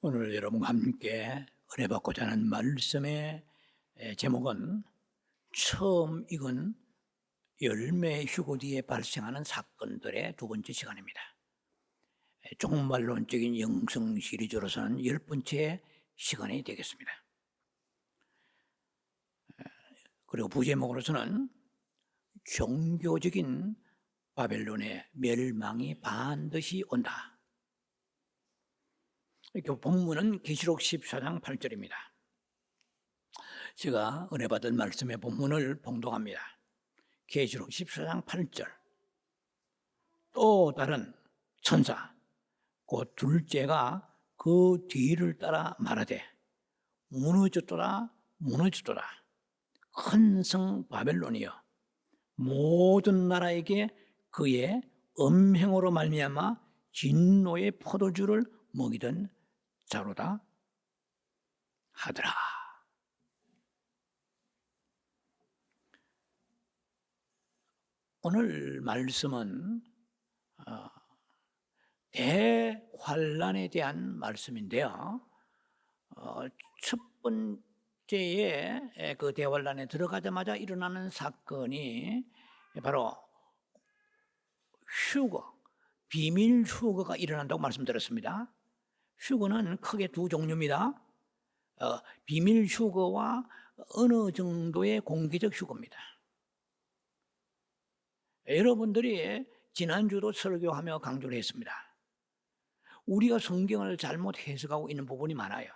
오늘 여러분과 함께 은혜 받고자 하는 말씀의 제목은 처음 익은 열매 휴고 뒤에 발생하는 사건들의 두 번째 시간입니다. 종말론적인 영성 시리즈로서는 10번째 시간이 되겠습니다. 그리고 부제목으로서는 종교적인 바벨론의 멸망이 반드시 온다. 이렇게 본문은 계시록 14장 8절입니다. 제가 은혜 받은 말씀의 본문을 봉독합니다. 계시록 14장 8절. 또 다른 천사 곧 둘째가 그 뒤를 따라 말하되 무너졌도다 무너졌도다 큰 성 바벨론이여 모든 나라에게 그의 음행으로 말미암아 진노의 포도주를 먹이던 자로다 하더라. 오늘 말씀은 대환란에 대한 말씀인데요. 첫 번째에 그 대환란에 들어가자마자 일어나는 사건이 바로 휴거, 비밀 휴거가 일어난다고 말씀드렸습니다. 휴거는 크게 두 종류입니다. 비밀 휴거와 어느 정도의 공개적 휴거입니다. 여러분들이 지난주도 설교하며 강조를 했습니다. 우리가 성경을 잘못 해석하고 있는 부분이 많아요.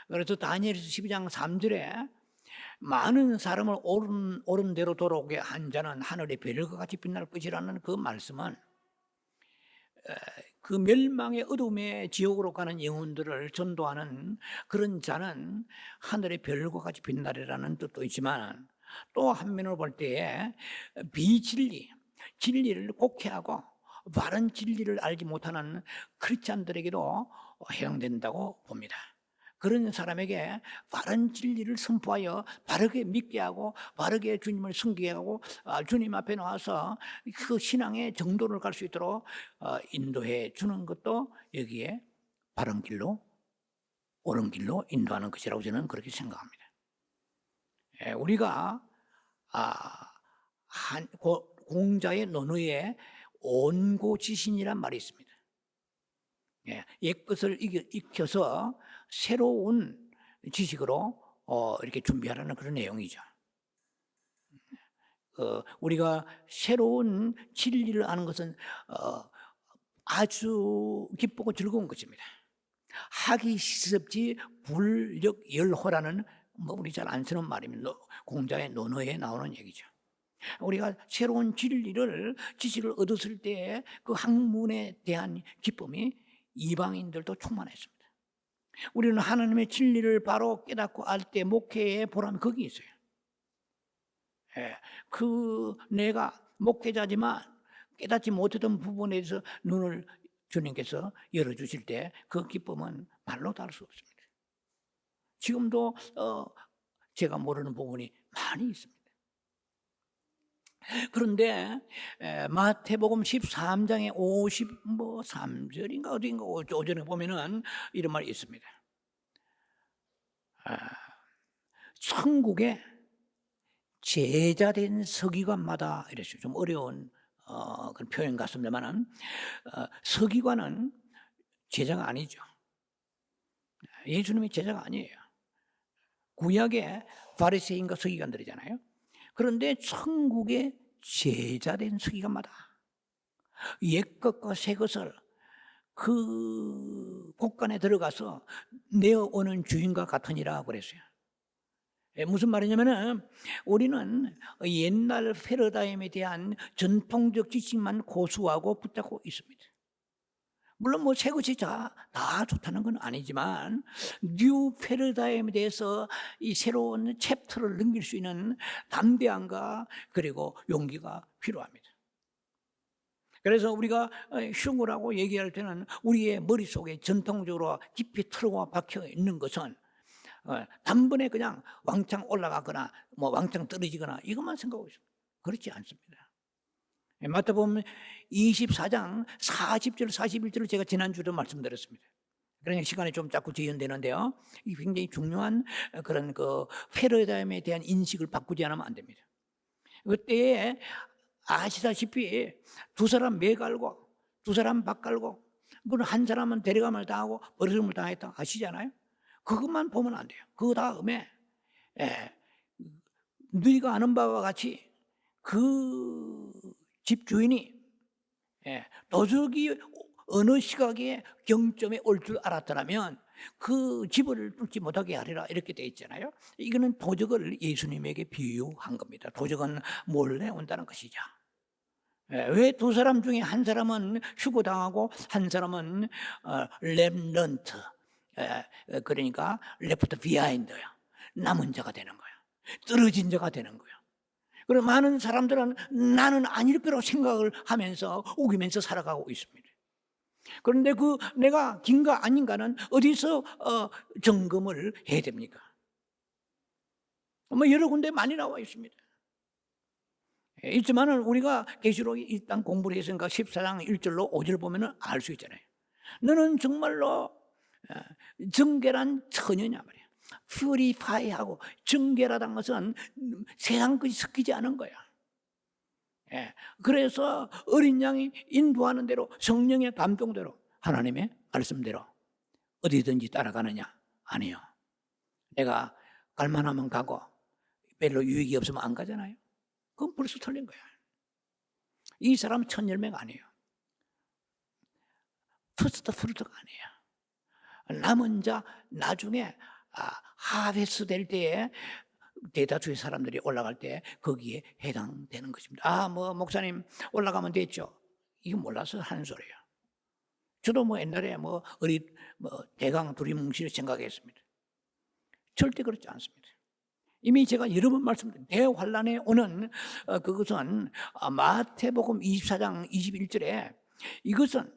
그래서 다니엘서 12장 3절에 많은 사람을 옳은 대로 돌아오게 한 자는 하늘의 별과 같이 빛날 것이라는 그 말씀은 그 멸망의 어둠의 지옥으로 가는 영혼들을 전도하는 그런 자는 하늘의 별과 같이 빛나리라는 뜻도 있지만 또 한면으로 볼 때에 비진리, 진리를 곡해하고 바른 진리를 알지 못하는 크리스찬들에게도 해당된다고 봅니다. 그런 사람에게 바른 진리를 선포하여 바르게 믿게 하고 바르게 주님을 섬기게 하고 주님 앞에 나와서 그 신앙의 정도를 갈 수 있도록 인도해 주는 것도 여기에 바른 길로 옳은 길로 인도하는 것이라고 저는 그렇게 생각합니다. 우리가 공자의 논어에 온고지신이란 말이 있습니다. 옛것을 익혀서 새로운 지식으로 이렇게 준비하라는 그런 내용이죠. 우리가 새로운 진리를 아는 것은 아주 기쁘고 즐거운 것입니다. 하기 시습지 불력열호라는 우리 잘 안 쓰는 말입니다. 공자의 논어에 나오는 얘기죠. 우리가 새로운 지식을 얻었을 때 그 학문에 대한 기쁨이 이방인들도 충만했습니다. 우리는 하나님의 진리를 바로 깨닫고 알 때 목회의 보람이 거기 있어요. 내가 목회자지만 깨닫지 못했던 부분에 대해서 눈을 주님께서 열어주실 때 그 기쁨은 말로 다할 수 없습니다. 지금도 제가 모르는 부분이 많이 있습니다. 그런데 마태복음 13장의 53절인가 어딘가 5절에 보면은 이런 말이 있습니다. 천국에 제자된 서기관마다 이랬어요. 좀 어려운 그런 표현 같습니다만 서기관은 제자가 아니죠. 예수님이 제자가 아니에요. 구약의 바리새인과 서기관들이잖아요. 그런데 천국의 제자된 서기관마다 옛것과 새것을 그 곳간에 들어가서 내어오는 주인과 같으니라 그랬어요. 무슨 말이냐면은 우리는 옛날 패러다임에 대한 전통적 지식만 고수하고 붙잡고 있습니다. 물론 새 것이 다 좋다는 건 아니지만 뉴 패러다임에 대해서 이 새로운 챕터를 넘길 수 있는 담대함과 그리고 용기가 필요합니다. 그래서 우리가 흉으라고 얘기할 때는 우리의 머릿속에 전통적으로 깊이 틀어와 박혀 있는 것은 단번에 그냥 왕창 올라가거나 왕창 떨어지거나 이것만 생각하고 있습니다. 그렇지 않습니다. 마태복음 24장 40절 41절을 제가 지난주에도 말씀드렸습니다. 그러니까 시간이 좀 자꾸 지연되는데요. 이 굉장히 중요한 그런 그 패러다임에 대한 인식을 바꾸지 않으면 안 됩니다. 그때에 아시다시피 두 사람 매 갈고 두 사람 밥 갈고 그건 한 사람은 데려감을 당하고 버림을 당했다 아시잖아요. 그것만 보면 안 돼요. 그 다음에 너희가 아는 바와 같이 그 집 주인이 도적이 어느 시각에 경점에 올 줄 알았더라면 그 집을 뚫지 못하게 하리라 이렇게 되어 있잖아요. 이거는 도적을 예수님에게 비유한 겁니다. 도적은 몰래 온다는 것이죠. 왜 두 사람 중에 한 사람은 휴거당하고 한 사람은 렘넌트, 그러니까 레프트 비하인드야, 남은 자가 되는 거야, 떨어진 자가 되는 거야. 그리고 많은 사람들은 나는 아닐 거라고 생각을 하면서 우기면서 살아가고 있습니다. 그런데 그 내가 긴가 아닌가는 어디서 점검을 해야 됩니까? 뭐 여러 군데 많이 나와 있습니다. 있지만은 우리가 계시록이 일단 공부를 했으니까 14장 1절로 5절 보면은 알 수 있잖아요. 너는 정말로 정결한 처녀냐 말이야. 퓨리파이하고 정결하다는 것은 세상 것이 섞이지 않은 거야. 그래서 어린 양이 인도하는 대로 성령의 감동대로 하나님의 말씀대로 어디든지 따라가느냐? 아니요. 내가 갈만하면 가고 별로 유익이 없으면 안 가잖아요. 그건 벌써 틀린 거야. 이 사람은 첫 열매가 아니에요. 퍼스트 프루트가 아니에요. 남은 자 나중에 하베스 될 때에 대다수의 사람들이 올라갈 때 거기에 해당되는 것입니다. 뭐 목사님 올라가면 됐죠. 이거 몰라서 하는 소리예요. 저도 뭐 옛날에 대강 두리뭉실 생각했습니다. 절대 그렇지 않습니다. 이미 제가 여러 번 말씀드린 대환란에 오는 그것은 마태복음 24장 21절에 이것은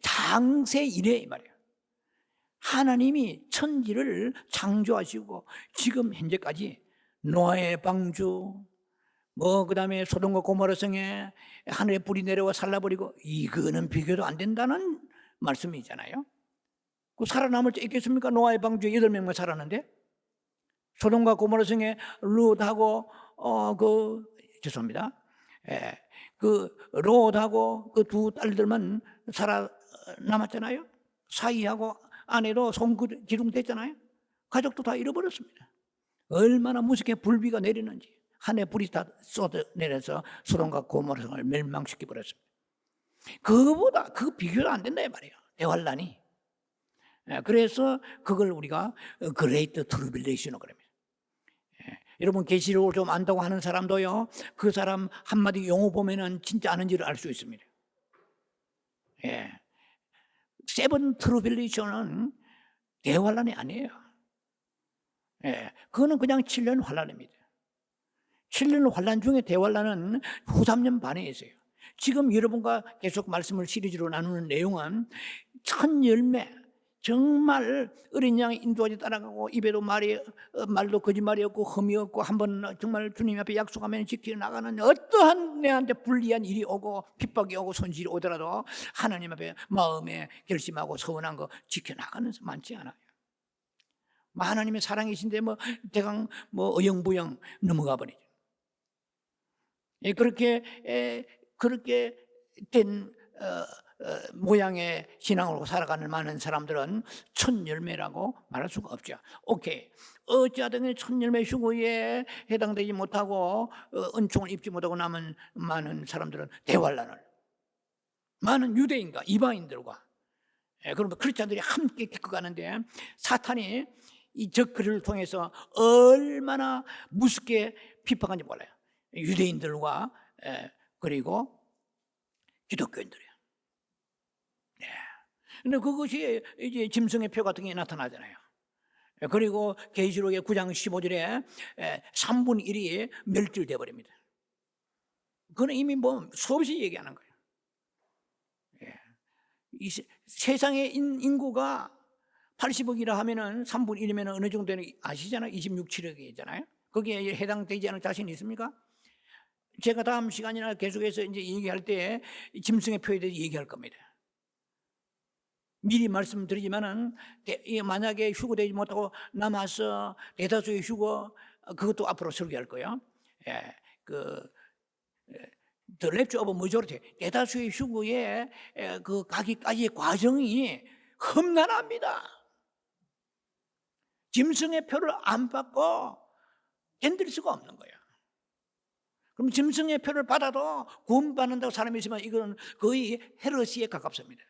장세 이래 이 말이에요. 하나님이 천지를 창조하시고 지금 현재까지 노아의 방주 그다음에 소돔과 고모라 성에 하늘에 불이 내려와 살라버리고 이거는 비교도 안 된다는 말씀이잖아요. 그 살아남을 자 있겠습니까? 노아의 방주에 8명만 살았는데 소돔과 고모라 성에 룻하고 죄송합니다. 그 롯하고 그 두 딸들만 살아남았잖아요. 사이하고 아내도 기둥됐잖아요. 가족도 다 잃어버렸습니다. 얼마나 무섭게 불비가 내리는지 하늘에 불이 다 쏟아 내려서 소돔과 고모라 성을 멸망시켜 버렸습니다. 그거보다 그 비교도 안 된다 이 말이에요. 대환란이. 그래서 그걸 우리가 그레이트 트리뷸레이션이라고 그럽니다. 여러분 계시록을 좀 안다고 하는 사람도요, 그 사람 한마디 용어 보면은 진짜 아는지를 알 수 있습니다. 세븐 트리뷸레이션은 대환란이 아니에요. 그거는 그냥 7년 환란입니다. 7년 환란 중에 대환란은 후 3년 반에 있어요. 지금 여러분과 계속 말씀을 시리즈로 나누는 내용은 첫 열매, 정말 어린 양이 인도하지 따라가고 입에도 말도 거짓말이 없고 흠이 없고 한번 정말 주님 앞에 약속하면 지켜나가는 어떠한 내한테 불리한 일이 오고 핍박이 오고 손실이 오더라도 하나님 앞에 마음에 결심하고 서운한 거 지켜나가는 사 많지 않아요. 하나님의 사랑이신데 대강 어영부영 넘어가 버리죠. 그렇게 된 모양의 신앙으로 살아가는 많은 사람들은 첫 열매라고 말할 수가 없죠. 오케이. 어찌하든 첫 열매 휴거에 해당되지 못하고 은총을 입지 못하고 남은 많은 사람들은 대환란을, 많은 유대인과 이방인들과 그러면 크리스찬들이 함께 겪어가는데 사탄이 이 적그리를 통해서 얼마나 무섭게 비판한지 몰라요. 유대인들과 그리고 기독교인들이요. 근데 그것이 이제 짐승의 표 같은 게 나타나잖아요. 그리고 계시록의 9장 15절에 3분의 1이 멸절돼 버립니다. 그건 이미 수없이 얘기하는 거예요. 이 세상의 인구가 80억이라 하면은 3분의 1이면 어느 정도는 아시잖아요. 26, 7억이잖아요. 거기에 해당되지 않을 자신이 있습니까? 제가 다음 시간이나 계속해서 이제 얘기할 때 짐승의 표에 대해서 얘기할 겁니다. 미리 말씀드리지만은 만약에 휴거되지 못하고 남아서 대다수의 휴거, 그것도 앞으로 설교할 거예요. 예, The Rapture of Majority, 대다수의 휴거에 그 가기까지의 과정이 험난합니다. 짐승의 표를 안 받고 견딜 수가 없는 거예요. 그럼 짐승의 표를 받아도 구원받는다고 사람이 있으면 이건 거의 헤레시에 가깝습니다.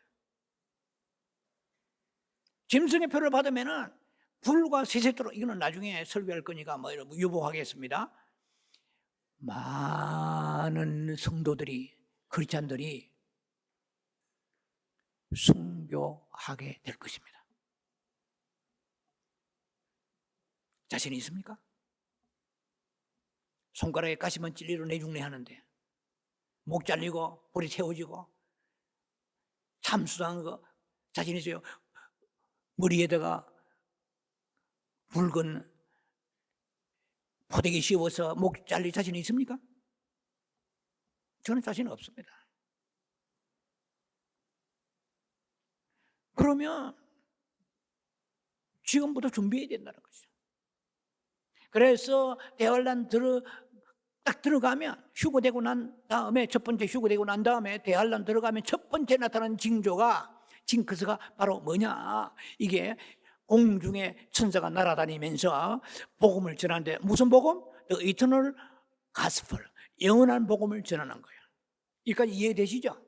짐승의 표를 받으면은 불과 세세토록, 이거는 나중에 설교할 거니까 뭐 유보하겠습니다. 많은 성도들이, 크리스찬들이 순교하게 될 것입니다. 자신이 있습니까? 손가락에 가시만 찔리로 내중내 하는데 목 잘리고 볼이 태워지고 참수당한 거 자신 있어요? 머리에다가 붉은 포대기 씌워서 목 잘릴 자신이 있습니까? 저는 자신 없습니다. 그러면 지금부터 준비해야 된다는 거죠. 그래서 대환란 딱 들어가면, 휴거되고 난 다음에, 첫 번째 휴거되고 난 다음에 대환란 들어가면 첫 번째 나타나는 징크스가 바로 뭐냐? 이게 공중에 천사가 날아다니면서 복음을 전하는데, 무슨 복음? The Eternal Gospel, 영원한 복음을 전하는 거예요. 여기까지 이해되시죠?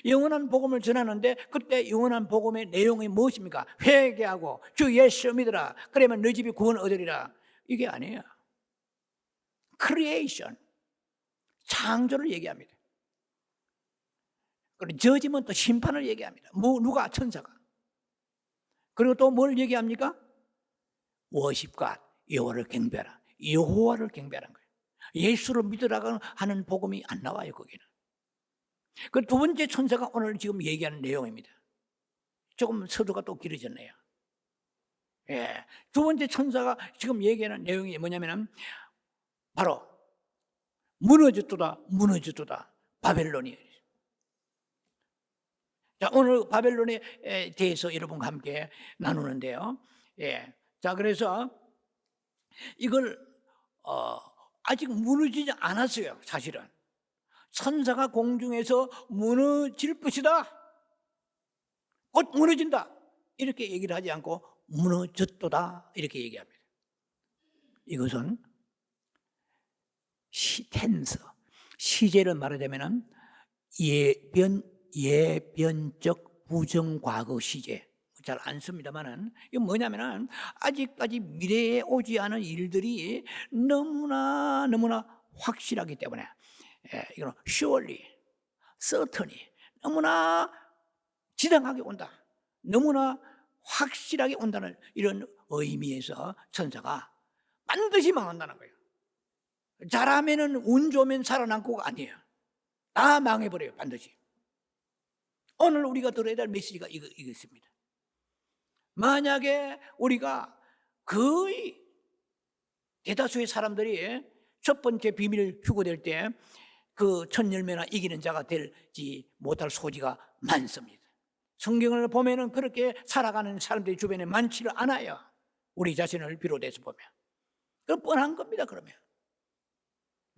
영원한 복음을 전하는데, 그때 영원한 복음의 내용이 무엇입니까? 회개하고 주 예수 믿으라, 그러면 너희 집이 구원 얻으리라. 이게 아니에요. 크리에이션, 창조를 얘기합니다. 그리고 저지면 또 심판을 얘기합니다. 누가? 천사가. 그리고 또 뭘 얘기합니까? 워십과 여호와를 경배하라. 여호와를 경배하는 거예요. 예수를 믿으라고 하는 복음이 안 나와요, 거기는. 그 두 번째 천사가 오늘 지금 얘기하는 내용입니다. 조금 서두가 또 길어졌네요. 예, 두 번째 천사가 지금 얘기하는 내용이 뭐냐면은 바로 무너졌도다, 무너졌도다, 바벨론이. 자, 오늘 바벨론에 대해서 여러분과 함께 나누는데요. 예, 자, 그래서 이걸 아직 무너지지 않았어요, 사실은. 천사가 공중에서 무너질 것이다, 곧 무너진다, 이렇게 얘기를 하지 않고 무너졌도다 이렇게 얘기합니다. 이것은 텐스, 시제를 말하자면 예변적 부정과거 시제, 잘 안 씁니다만은 이건 뭐냐면은 아직까지 미래에 오지 않은 일들이 너무나 확실하기 때문에, 이건 surely, certainly, 너무나 지당하게 온다, 너무나 확실하게 온다는 이런 의미에서 천사가 반드시 망한다는 거예요. 잘하면은, 운 좋으면 살아남고가 아니에요. 다 망해버려요, 반드시. 오늘 우리가 들어야 될 메시지가 이것입니다. 만약에 우리가 거의 대다수의 사람들이 첫 번째 비밀 휴거될 때 그 첫 열매나 이기는 자가 되지 못할 소지가 많습니다. 성경을 보면은 그렇게 살아가는 사람들이 주변에 많지를 않아요. 우리 자신을 비롯해서 보면. 그건 뻔한 겁니다, 그러면.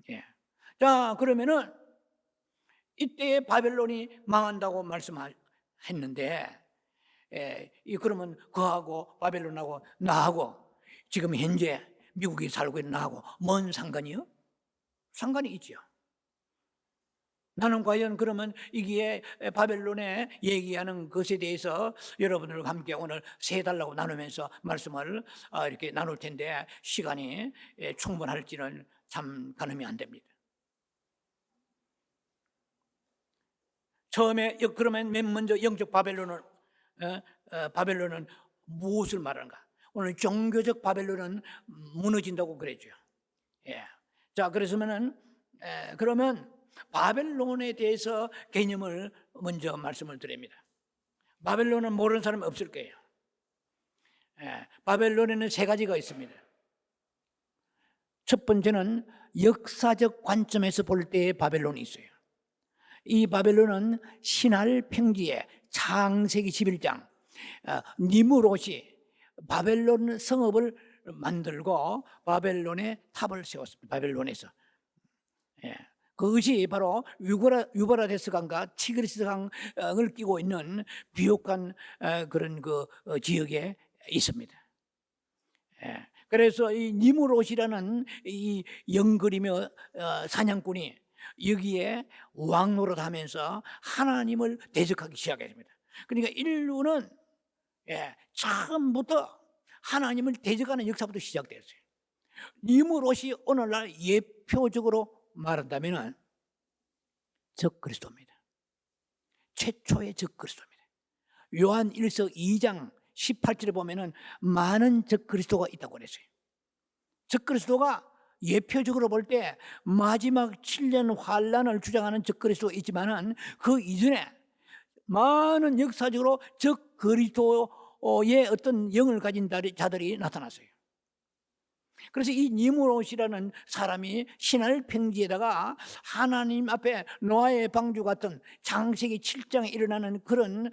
예. 자, 그러면은 이때 바벨론이 망한다고 말씀했는데, 그러면 그하고 바벨론하고 나하고 지금 현재 미국이 살고 있는 나하고 뭔 상관이요? 상관이 있죠. 나는 과연 그러면 이게 바벨론에 얘기하는 것에 대해서 여러분들과 함께 오늘 3달라고 나누면서 말씀을 이렇게 나눌 텐데, 시간이 충분할지는 참 가늠이 안 됩니다. 처음에 그러면 맨 먼저 영적 바벨론은 무엇을 말하는가? 오늘 종교적 바벨론은 무너진다고 그랬죠. 예. 자, 그래서면은 그러면 바벨론에 대해서 개념을 먼저 말씀을 드립니다. 바벨론은 모르는 사람이 없을 거예요. 바벨론에는 3가지가 있습니다. 첫 번째는 역사적 관점에서 볼 때의 바벨론이 있어요. 이 바벨론은 신할 평지에 창세기 11장 니무롯이 바벨론 성읍을 만들고 바벨론의 탑을 세웠습니다. 바벨론에서. 예. 그것이 바로 유브라데스 강과 티그리스 강을 끼고 있는 비옥한 그런 지역에 있습니다. 예. 그래서 이 니무롯이라는 이 영거리며 사냥꾼이 여기에 왕노릇하면서 하나님을 대적하기 시작했습니다. 그러니까 인류는 처음부터 하나님을 대적하는 역사부터 시작됐어요. 니무롯이 오늘날 예표적으로 말한다면 적그리스도입니다. 최초의 적그리스도입니다. 요한 1서 2장 18절에 보면은 많은 적그리스도가 있다고 그랬어요. 적그리스도가 예표적으로 볼 때 마지막 7년 환란을 주장하는 적그리스도가 있지만은 그 이전에 많은 역사적으로 적그리스도의 어떤 영을 가진 자들이 나타났어요. 그래서 이 니무롯이라는 사람이 신할 평지에다가 하나님 앞에 노아의 방주 같은 창세기 7장에 일어나는 그런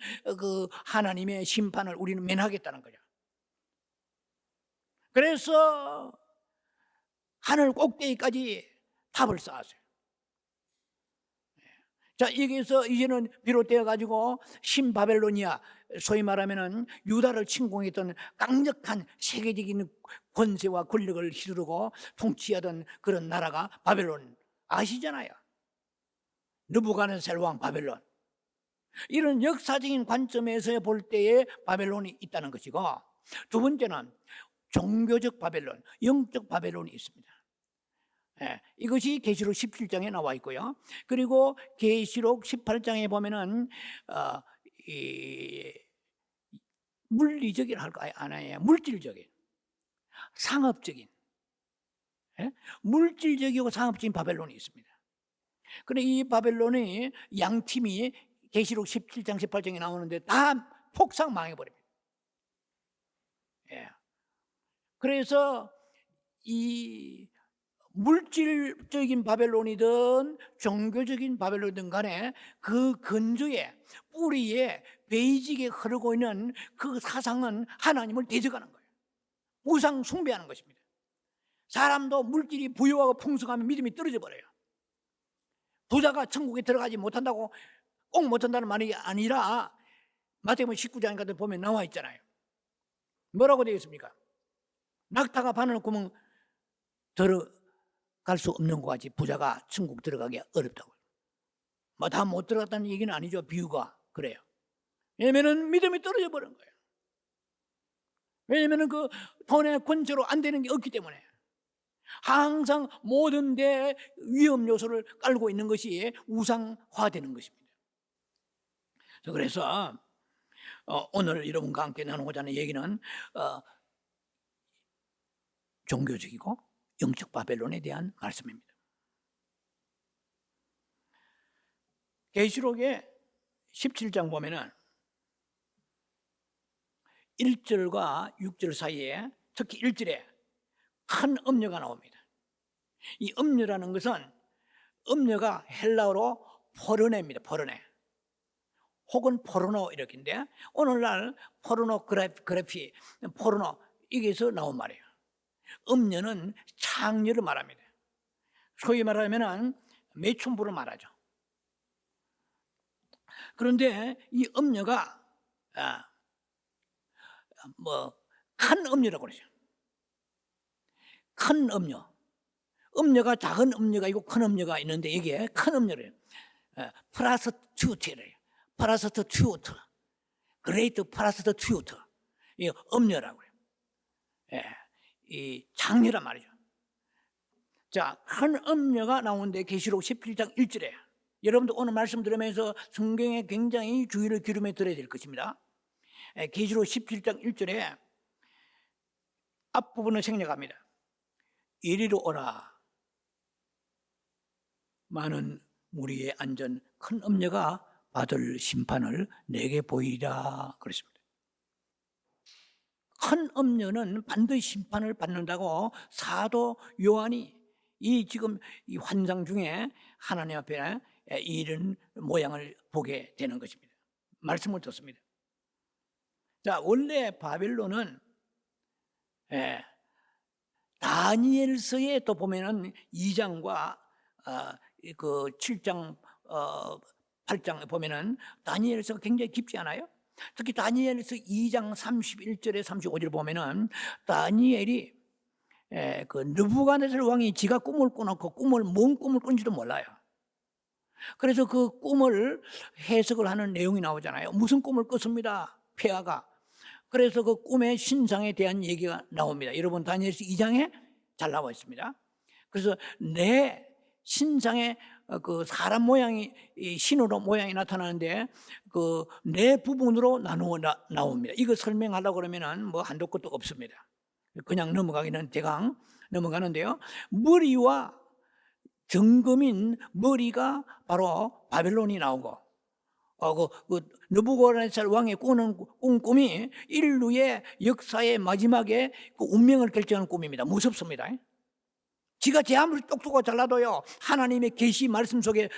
하나님의 심판을 우리는 면하겠다는 거죠. 그래서 하늘 꼭대기까지 탑을 쌓았어요. 자, 여기서 이제는 비롯되어 가지고 신바벨로니아, 소위 말하면은 유다를 침공했던 강력한 세계적인 권세와 권력을 휘두르고 통치하던 그런 나라가 바벨론 아시잖아요. 느부갓네살 왕 바벨론. 이런 역사적인 관점에서 볼 때에 바벨론이 있다는 것이고, 두 번째는 종교적 바벨론, 영적 바벨론이 있습니다. 이것이 계시록 17장에 나와 있고요. 그리고 계시록 18장에 보면은 물리적이라 할까요? 아니에요. 물질적인, 상업적인, 물질적이고 상업적인 바벨론이 있습니다. 그런데 이 바벨론이 양 팀이 계시록 17장, 18장에 나오는데 다 폭삭 망해버립니다. 그래서 이 물질적인 바벨론이든 종교적인 바벨론이든 간에 그 근저에 뿌리에 베이직에 흐르고 있는 그 사상은 하나님을 대적하는 거예요. 우상 숭배하는 것입니다. 사람도 물질이 부유하고 풍성하면 믿음이 떨어져 버려요. 부자가 천국에 들어가지 못한다고 꼭 못한다는 말이 아니라 마태복음 19장 같은 데 보면 나와 있잖아요. 뭐라고 되어 있습니까? 낙타가 바늘 구멍 들어갈 수 없는 것 같이 부자가 천국 들어가기 어렵다고요. 뭐 다 못 들어갔다는 얘기는 아니죠. 비유가 그래요. 왜냐면은 믿음이 떨어져 버린 거예요. 왜냐면은 그 돈의 권세로 안 되는 게 없기 때문에 항상 모든 데 위험 요소를 깔고 있는 것이 우상화되는 것입니다. 그래서 오늘 여러분과 함께 나누고자 하는 얘기는 종교적이고 영적 바벨론에 대한 말씀입니다. 계시록의 17장 보면은 1절과 6절 사이에 특히 1절에 큰 음녀가 나옵니다. 이 음녀라는 것은 음녀가 헬라어로 포르네입니다. 포르네 혹은 포르노 이렇게인데 오늘날 포르노그래피 포르노 이게서 나온 말이에요. 음녀는 창녀를 말합니다. 소위 말하면 매춘부를 말하죠. 그런데 이 음녀가 큰 음녀라고 그러죠. 큰 음녀. 음녀가 작은 음녀가 있고 큰 음녀가 있는데 이게 큰 음녀래요. 프라스튜트래요. 프라스튜트. 그레이트 프라스튜트. 이 음녀라고 해요. 이 장녀란 말이죠. 자, 큰 음녀가 나오는데 계시록 17장 1절에 여러분들 오늘 말씀 들으면서 성경에 굉장히 주의를 기울여 들어야 될 것입니다. 계시록 17장 1절에 앞부분을 생략합니다. 이리로 오라. 많은 무리의 안전 큰 음녀가 받을 심판을 내게 보이리라 그랬습니다. 큰 음녀는 반드시 심판을 받는다고 사도 요한이 지금 이 환상 중에 하나님 앞에 이런 모양을 보게 되는 것입니다. 말씀을 듣습니다. 자, 원래 바벨론은 다니엘서에 또 보면은 2장과 그 7장 8장 보면은 다니엘서가 굉장히 깊지 않아요? 특히 다니엘서 2장 31절에 35절 보면은 다니엘이 그 느부갓네살 왕이 지가 꿈을 꿔놓고 뭔 꿈을 꾼지도 몰라요. 그래서 그 꿈을 해석을 하는 내용이 나오잖아요. 무슨 꿈을 꿨습니다, 폐하가. 그래서 그 꿈의 신상에 대한 얘기가 나옵니다. 여러분 다니엘서 2장에 잘 나와 있습니다. 그래서 내 신상에 그 사람 모양이 신으로 모양이 나타나는데 그 네 부분으로 나누어 나옵니다. 이거 설명하려고 그러면은 뭐 한도 끝도 없습니다. 그냥 넘어가기는 대강 넘어가는데요. 머리와 정금인 머리가 바로 바벨론이 나오고 그 느부갓네살 왕의 꾸는 꿈이 인류의 역사의 마지막에 그 운명을 결정하는 꿈입니다. 무섭습니다. 지가 제 아무리 똑똑하고 잘나도요 하나님의 계시 말씀 속에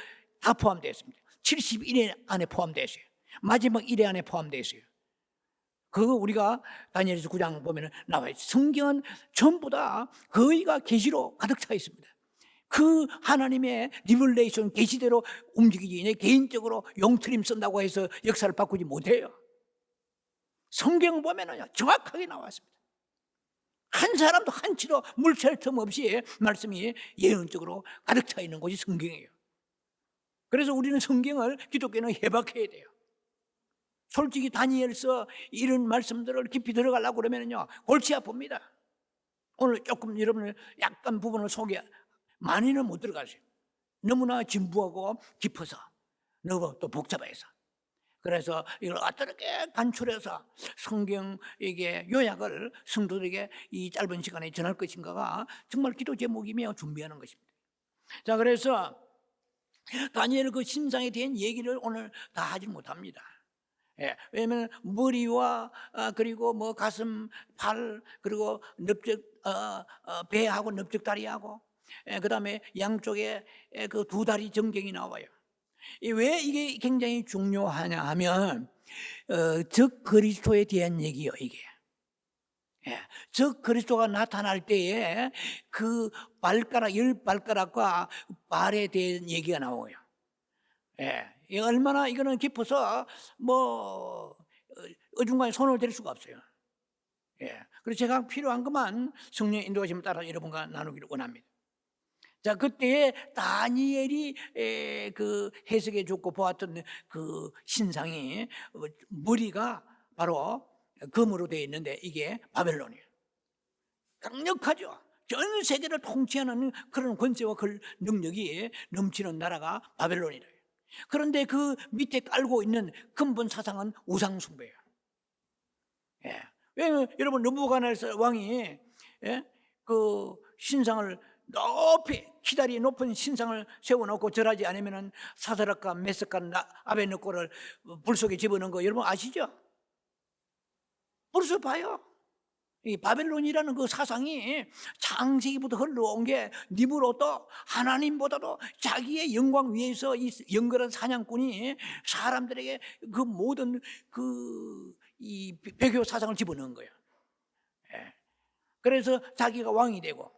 다 포함되어 있습니다. 71회 안에 포함되어 있어요. 마지막 1회 안에 포함되어 있어요. 그거 우리가 다니엘서 9장 보면 나와 있어요. 성경은 전부 다 거의가 계시로 가득 차 있습니다. 그 하나님의 리블레이션 계시대로 움직이지 내 개인적으로 용트림 쓴다고 해서 역사를 바꾸지 못해요. 성경 보면은요 정확하게 나왔습니다. 한 사람도 한치로 물샐 틈 없이 말씀이 예언적으로 가득 차 있는 것이 성경이에요. 그래서 우리는 성경을 기독교는 해박해야 돼요. 솔직히 다니엘서 이런 말씀들을 깊이 들어가려고 그러면요 골치 아픕니다. 오늘 조금 여러분을 약간 부분을 많이는 못 들어가세요. 너무나 진부하고 깊어서 너무 또 복잡해서. 그래서 이걸 어떻게 간추려서 성경 이게 요약을 성도들에게 이 짧은 시간에 전할 것인가가 정말 기도 제목이며 준비하는 것입니다. 자, 그래서 다니엘 그 신상에 대한 얘기를 오늘 다 하지 못합니다. 왜냐하면 머리와 그리고 뭐 가슴, 팔, 그리고 배하고 넓적다리하고 그다음에 양쪽에 그 두 다리 정경이 나와요. 왜 이게 굉장히 중요하냐 하면 즉 그리스도에 대한 얘기요 이게. 즉 그리스도가 나타날 때에 그 발가락 10발가락과 발에 대한 얘기가 나와요. 얼마나 이거는 깊어서 뭐 어중간에 손을 댈 수가 없어요. 그래서 제가 필요한 것만 성령의 인도하심을 따라 여러분과 나누기를 원합니다. 자, 그때 다니엘이 그 해석해 줬고 보았던 그 신상이 머리가 바로 금으로 되어 있는데 이게 바벨론이에요. 강력하죠. 전 세계를 통치하는 그런 권세와 능력이 넘치는 나라가 바벨론이래요. 그런데 그 밑에 깔고 있는 근본 사상은 우상 숭배예요. 왜냐하면 여러분 느부갓네살 왕이 그 신상을 높이 기다리 높은 신상을 세워놓고 절하지 않으면 사드락과 메삭과 아벳느고를 불 속에 집어넣은 거 여러분 아시죠? 벌써 봐요. 이 바벨론이라는 그 사상이 창세기부터 흘러온 게 니브롯도 하나님보다도 자기의 영광 위에서 이 영걸한 사냥꾼이 사람들에게 그 모든 이 배교 사상을 집어넣은 거예요. 그래서 자기가 왕이 되고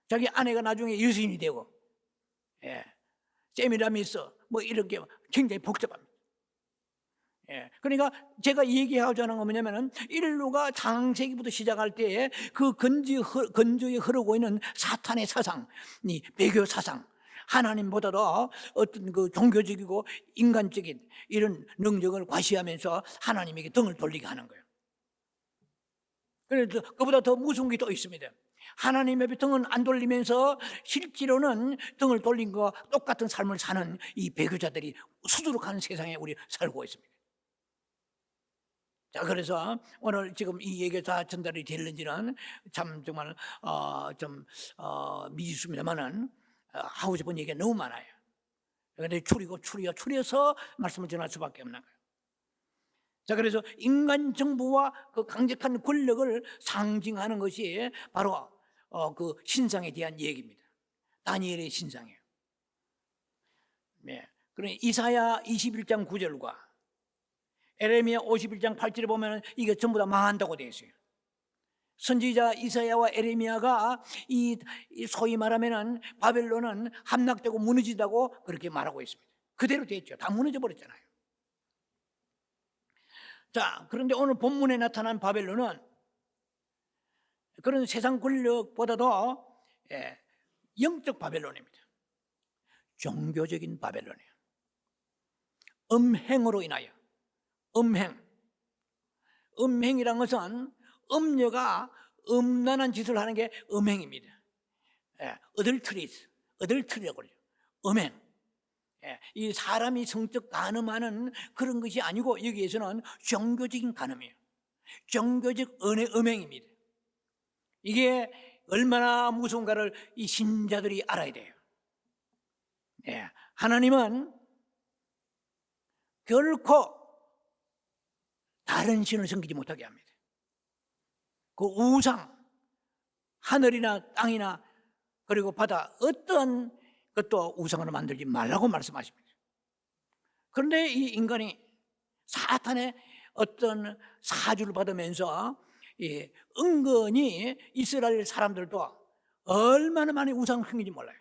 자기 아내가 나중에 여신이 되고 세미라미스 뭐 이렇게 굉장히 복잡합니다. 그러니까 제가 얘기하자는 건 뭐냐면은 인류가 창세기부터 시작할 때에 그 건조에 흐르고 있는 사탄의 사상, 이 배교 사상, 하나님보다도 어떤 그 종교적이고 인간적인 이런 능력을 과시하면서 하나님에게 등을 돌리게 하는 거예요. 그래서 그보다 더 무서운 게 또 있습니다. 하나님 앞에 등은 안 돌리면서 실제로는 등을 돌린 것과 똑같은 삶을 사는 이 배교자들이 수두룩한 세상에 우리 살고 있습니다. 자, 그래서 오늘 지금 이 얘기가 다 전달이 되는지는 참 정말 미지수입니다만은 하고 싶은 얘기가 너무 많아요. 그런데 추려서 말씀을 전할 수밖에 없는 거예요. 자, 그래서 인간 정부와 그 강력한 권력을 상징하는 것이 바로 그 신상에 대한 얘기입니다. 다니엘의 신상이에요. 그러니 이사야 21장 9절과 에레미야 51장 8절에 보면 이게 전부 다 망한다고 되어 있어요. 선지자 이사야와 에레미야가 이 소위 말하면은 바벨론은 함락되고 무너지다고 그렇게 말하고 있습니다. 그대로 됐죠. 다 무너져 버렸잖아요. 자, 그런데 오늘 본문에 나타난 바벨론은 그런 세상 권력보다도 영적 바벨론입니다. 종교적인 바벨론이에요. 음행으로 인하여, 음행이란 것은 음녀가 음란한 짓을 하는 게 음행입니다. 어들트리라고 그러죠. 음행. 이 사람이 성적 간음하는 그런 것이 아니고 여기에서는 종교적인 간음이에요. 종교적 음행입니다. 이게 얼마나 무서운가를 이 신자들이 알아야 돼요. 하나님은 결코 다른 신을 섬기지 못하게 합니다. 그 우상, 하늘이나 땅이나 그리고 바다 어떤 것도 우상으로 만들지 말라고 말씀하십니다. 그런데 이 인간이 사탄의 어떤 사주를 받으면서 은근히 이스라엘 사람들도 얼마나 많이 우상을 섬기는지 몰라요.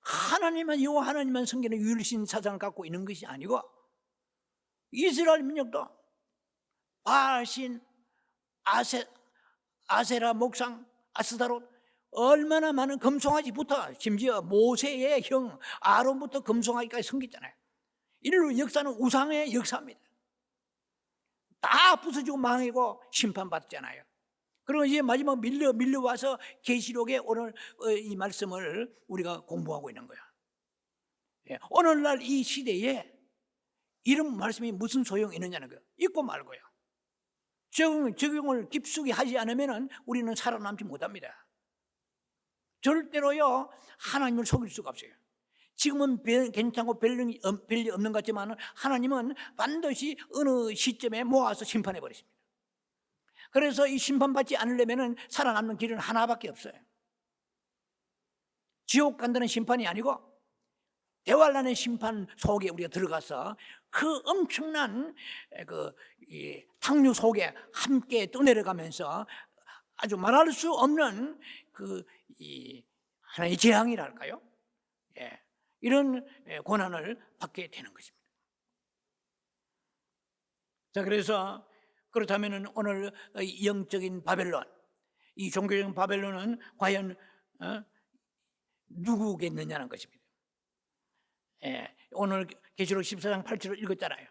하나님만, 여호와 하나님만 섬기는 유일신 사상을 갖고 있는 것이 아니고 이스라엘 민족도 바알신, 아세라 목상, 아스타롯 얼마나 많은 금송아지부터 심지어 모세의 형 아론부터 금송아지까지 섬겼잖아요. 인류 역사는 우상의 역사입니다. 다 부서지고 망하고 심판받았잖아요. 그리고 이제 마지막 밀려와서 계시록에 오늘 이 말씀을 우리가 공부하고 있는 거야. 오늘날 이 시대에 이런 말씀이 무슨 소용이 있느냐는 거예요. 있고 말고요. 적용을 깊숙이 하지 않으면 우리는 살아남지 못합니다. 절대로요 하나님을 속일 수가 없어요. 지금은 괜찮고 별일 없는 것 같지만 하나님은 반드시 어느 시점에 모아서 심판해 버리십니다. 그래서 이 심판받지 않으려면 살아남는 길은 하나밖에 없어요. 지옥 간다는 심판이 아니고 대환란의 심판 속에 우리가 들어가서 그 엄청난 이 탕류 속에 함께 떠내려가면서 아주 말할 수 없는 이 하나의 재앙이랄까요? 이런 고난을 받게 되는 것입니다. 자, 그래서 그렇다면 오늘 영적인 바벨론, 이 종교적인 바벨론은 과연 누구겠느냐는 것입니다. 오늘 계시록 14장 8절을 읽었잖아요.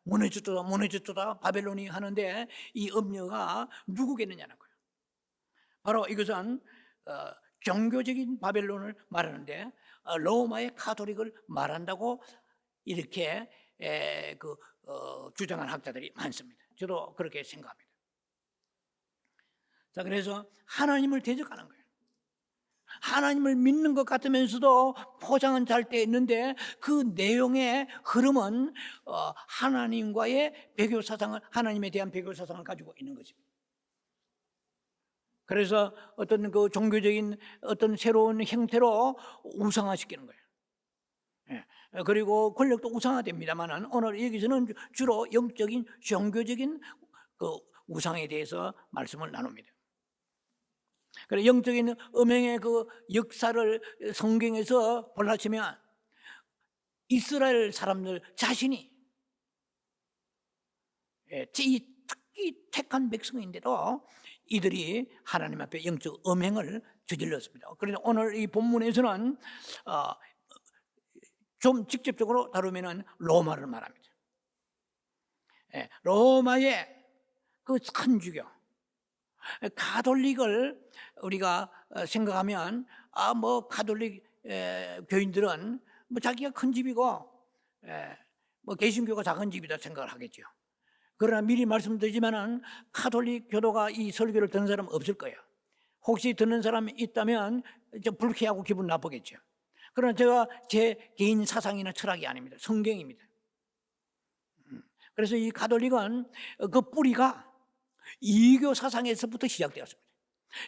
무너졌도다 바벨론이 하는데 이 음녀가 누구겠느냐는 거예요. 바로 이것은 종교적인 바벨론을 말하는데 로마의 가톨릭을 말한다고 이렇게 주장한 학자들이 많습니다. 저도 그렇게 생각합니다. 자, 그래서 하나님을 대적하는 거예요. 하나님을 믿는 것 같으면서도 포장은 잘 돼 있는데 그 내용의 흐름은 하나님과의 배교 사상을, 하나님에 대한 배교 사상을 가지고 있는 것입니다. 그래서 어떤 그 종교적인 어떤 새로운 형태로 우상화시키는 거예요. 그리고 권력도 우상화됩니다만은 오늘 여기서는 주로 영적인 종교적인 그 우상에 대해서 말씀을 나눕니다. 그래서 영적인 음행의 그 역사를 성경에서 볼라치면 이스라엘 사람들 자신이 이 특히 택한 백성인데도 이들이 하나님 앞에 영적 음행을 저질렀습니다. 그런데 오늘 이 본문에서는 좀 직접적으로 다루면 로마를 말합니다. 로마의 그 천주교, 가톨릭을 우리가 생각하면 가톨릭 교인들은 자기가 큰 집이고 개신교가 작은 집이다 생각을 하겠죠. 그러나 미리 말씀드리지만은 가톨릭 교도가 이 설교를 듣는 사람 없을 거예요. 혹시 듣는 사람이 있다면 좀 불쾌하고 기분 나쁘겠죠. 그러나 제가 제 개인 사상이나 철학이 아닙니다. 성경입니다. 그래서 이 가톨릭은 그 뿌리가 이교 사상에서부터 시작되었습니다.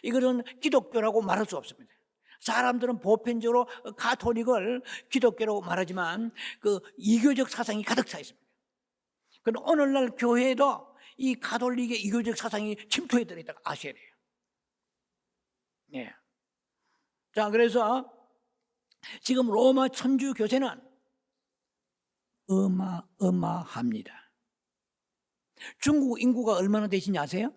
이것은 기독교라고 말할 수 없습니다. 사람들은 보편적으로 가톨릭을 기독교라고 말하지만 그 이교적 사상이 가득 차 있습니다. 그럼 오늘날 교회에도 이 가톨릭의 이교적 사상이 침투해 들어있다고 아셔야 돼요. 예. 자, 그래서 지금 로마 천주 교세는 어마어마합니다. 중국 인구가 얼마나 되신지 아세요?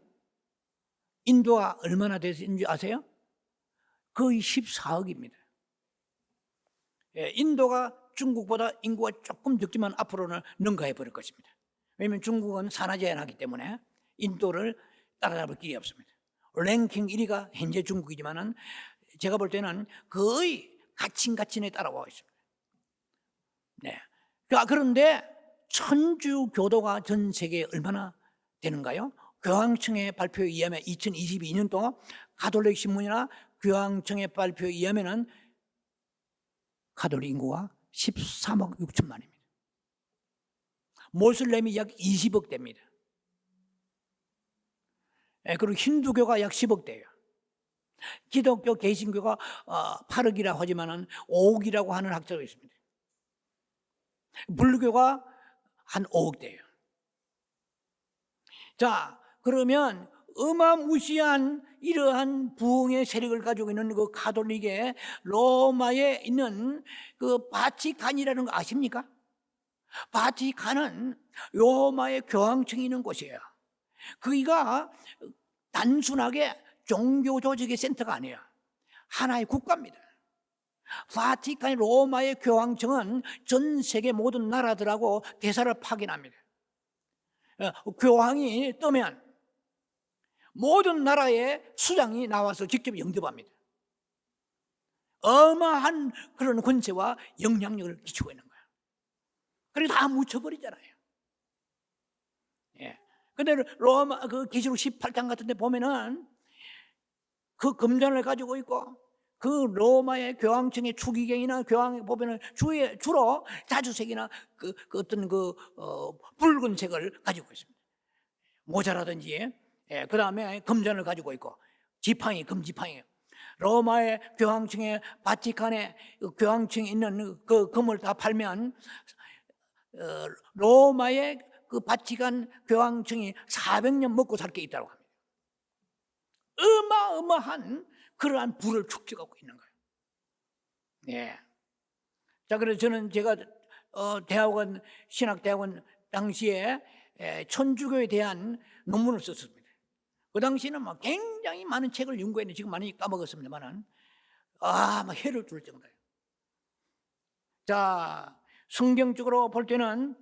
인도가 얼마나 되신지 아세요? 거의 14억입니다. 예, 인도가 중국보다 인구가 조금 적지만 앞으로는 능가해 버릴 것입니다. 왜냐하면 중국은 산하 제한하기 때문에 인도를 따라잡을 길이 없습니다. 랭킹 1위가 현재 중국이지만은 제가 볼 때는 거의 가칭가칭에 따라와 있습니다. 네. 그런데 천주 교도가 전 세계에 얼마나 되는가요? 교황청의 발표에 의하면 2022년도 가톨릭 신문이나 교황청의 발표에 의하면은 가톨릭 인구가 13억 6천만입니다. 모슬렘이 약 20억 대입니다. 그리고 힌두교가 약 10억 대예요. 기독교 개신교가 8억이라고 하지만은 5억이라고 하는 학자도 있습니다. 불교가 한 5억 대예요. 자, 그러면 어마무시한 이러한 부흥의 세력을 가지고 있는 그 가톨릭의 로마에 있는 그 바티칸이라는 거 아십니까? 바티칸은 로마의 교황청이 있는 곳이에요. 거기가 단순하게 종교 조직의 센터가 아니에요. 하나의 국가입니다. 바티칸 로마의 교황청은 전 세계 모든 나라들하고 대사를 파견합니다. 교황이 뜨면 모든 나라의 수장이 나와서 직접 영접합니다. 어마한 그런 권세와 영향력을 끼치고 있는 거예요. 그리고 다 묻혀버리잖아요. 예. 근데 로마 그 계시록 18장 같은 데 보면은 그 금전을 가지고 있고 그 로마의 교황청의 추기경이나 교황에 보면은 주로 자주색이나 그 어떤 붉은색을 가지고 있습니다. 모자라든지, 예, 그 다음에 금전을 가지고 있고 지팡이, 금지팡이. 로마의 교황청의 바티칸의 교황청에 있는 그 금을 다 팔면 로마의 그 바티칸 교황청이 400년 먹고 살 게 있다고 합니다. 어마어마한 그러한 부를 축적하고 있는 거예요. 예. 자, 그래서 제가 대학원, 신학대학원 당시에 천주교에 대한 논문을 썼습니다. 그 당시에는 막 굉장히 많은 책을 연구했는데 지금 많이 까먹었습니다만은 막 해를 줄 정도예요. 자, 성경적으로 볼 때는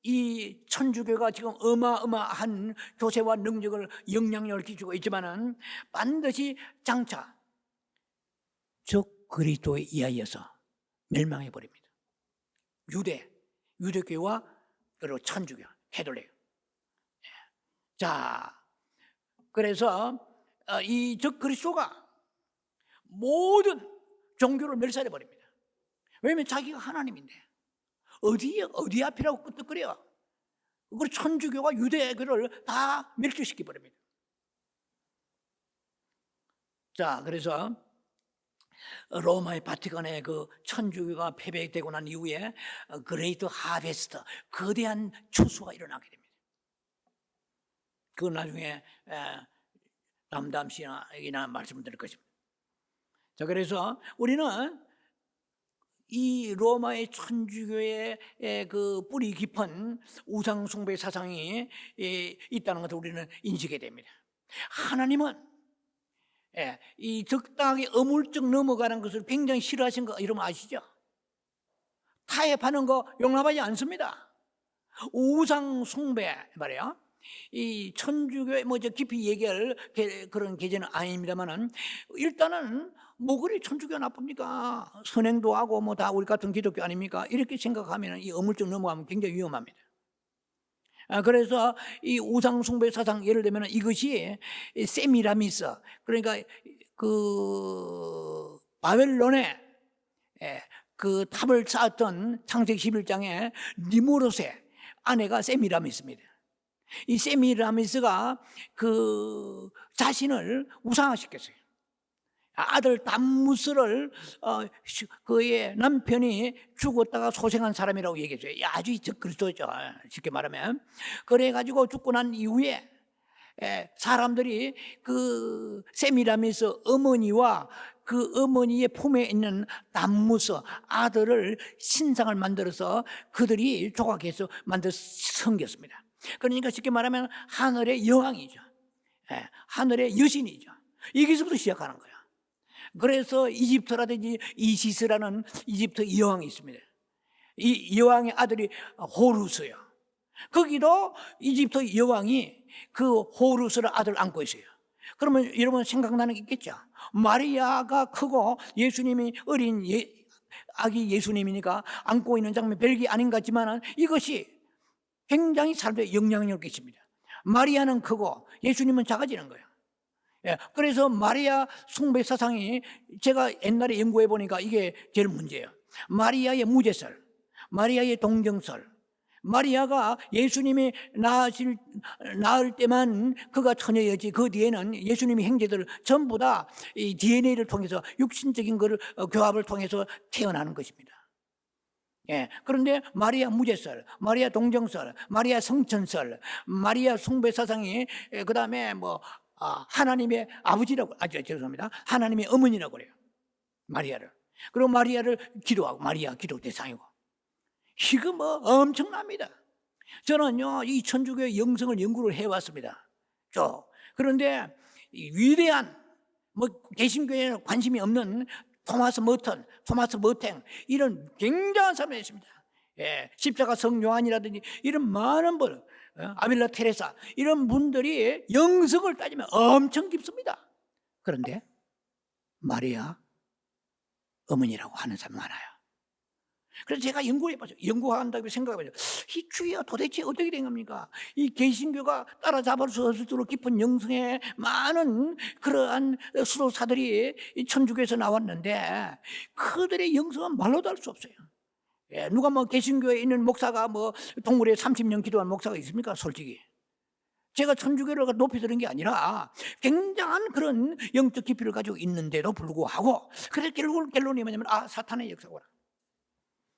이 천주교가 지금 어마어마한 교세와 능력을 영향력을 끼치고 있지만은 반드시 장차 적 그리스도에 의하여서 멸망해 버립니다. 유대교와 그리고 천주교, 캐톨릭. 자, 그래서 이 적 그리스도가 모든 종교를 멸살해 버립니다. 왜냐하면 자기가 하나님인데 어디 앞이라고 끄떡거려. 그리고 천주교와 유대교를 다 멸절시켜 버립니다. 자, 그래서 로마의 바티칸의 그 천주교가 패배되고 난 이후에 그레이트 하베스트, 거대한 추수가 일어나게 됩니다. 그건 나중에 다음 시간이나 말씀드릴 것입니다. 자, 그래서 우리는 이 로마의 천주교의 그 뿌리 깊은 우상 숭배 사상이 있다는 것을 우리는 인식해야 됩니다. 하나님은 이 적당하게 어물쩍 넘어가는 것을 굉장히 싫어하신 거 여러분 아시죠? 타협하는 거 용납하지 않습니다. 우상 숭배 말이에요. 이 천주교의 저 깊이 얘기할 그런 계제는 아닙니다만은 일단은 그리 천주교 나쁩니까? 선행도 하고 다 우리 같은 기독교 아닙니까? 이렇게 생각하면 이 어물쩍 넘어가면 굉장히 위험합니다. 그래서 이 우상 숭배 사상 예를 들면 이것이 세미라미스, 그러니까 그 바벨론에 그 탑을 쌓았던 창세기 11장에 니무롯의 아내가 세미라미스입니다. 이 세미라미스가 그 자신을 우상화시켰어요. 아들 담무스를 그의 남편이 죽었다가 소생한 사람이라고 얘기했어요. 아주 적그리스도죠, 쉽게 말하면. 그래가지고 죽고 난 이후에 사람들이 그 세미라미스 어머니와 그 어머니의 품에 있는 담무스 아들을 신상을 만들어서 그들이 조각해서 만들어 섬겼습니다. 그러니까 쉽게 말하면 하늘의 여왕이죠. 하늘의 여신이죠. 여기서부터 시작하는 거예요. 그래서 이집트라든지 이시스라는 이집트 여왕이 있습니다. 이 여왕의 아들이 호루스요. 거기도 이집트 여왕이 그 호루스를 아들 안고 있어요. 그러면 여러분 생각나는 게 있겠죠. 마리아가 크고 예수님이 어린 아기 예수님이니까 안고 있는 장면 별게 아닌 것 같지만 이것이 굉장히 사람들의 영향력이 있습니다. 마리아는 크고 예수님은 작아지는 거예요. 그래서 마리아 숭배 사상이 제가 옛날에 연구해 보니까 이게 제일 문제예요. 마리아의 무제설, 마리아의 동정설, 마리아가 예수님이 낳을 때만 그가 처녀였지 그 뒤에는 예수님의 형제들 전부 다 이 DNA를 통해서 육신적인 거를 교합을 통해서 태어나는 것입니다. 그런데 마리아 무제설, 마리아 동정설, 마리아 성천설, 마리아 숭배 사상이 그다음에 하나님의 아버지라고, 죄송합니다. 하나님의 어머니라고 그래요. 마리아를. 그리고 마리아를 기도하고, 마리아 기도 대상이고. 이거 엄청납니다. 저는요, 이 천주교의 영성을 연구를 해왔습니다. 그런데 위대한, 개신교에 관심이 없는 토마스 머턴, 토마스 머탱, 이런 굉장한 사람이 있습니다. 십자가 성 요한이라든지 이런 많은 분, 아빌라 테레사 이런 분들이 영성을 따지면 엄청 깊습니다. 그런데 마리아 어머니라고 하는 사람이 많아요. 그래서 제가 연구해봤죠. 연구한다고 생각해봤죠. 이 주의가 도대체 어떻게 된 겁니까? 이 개신교가 따라잡을 수 없을 정도로 깊은 영성의 많은 그러한 수도사들이 천주교에서 나왔는데 그들의 영성은 말로도 할 수 없어요. 누가 개신교에 있는 목사가 동굴에 30년 기도한 목사가 있습니까? 솔직히. 제가 천주교를 높이 들은 게 아니라 굉장한 그런 영적 깊이를 가지고 있는데도 불구하고 그래서 결론이 뭐냐면 사탄의 역사구나.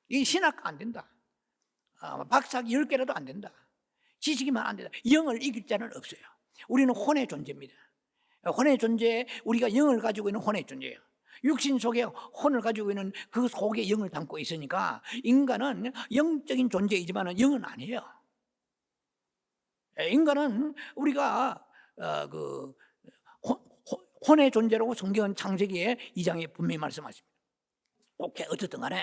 이 신학 안 된다. 박사학위 10개라도 안 된다. 지식이만 안 된다. 영을 이길 자는 없어요. 우리는 혼의 존재입니다. 혼의 존재, 우리가 영을 가지고 있는 혼의 존재예요. 육신 속에 혼을 가지고 있는 그 속에 영을 담고 있으니까 인간은 영적인 존재이지만 영은 아니에요. 인간은 우리가 혼의 존재라고 성경은 창세기에 2장에 분명히 말씀하십니다. 오케이, 어쨌든 간에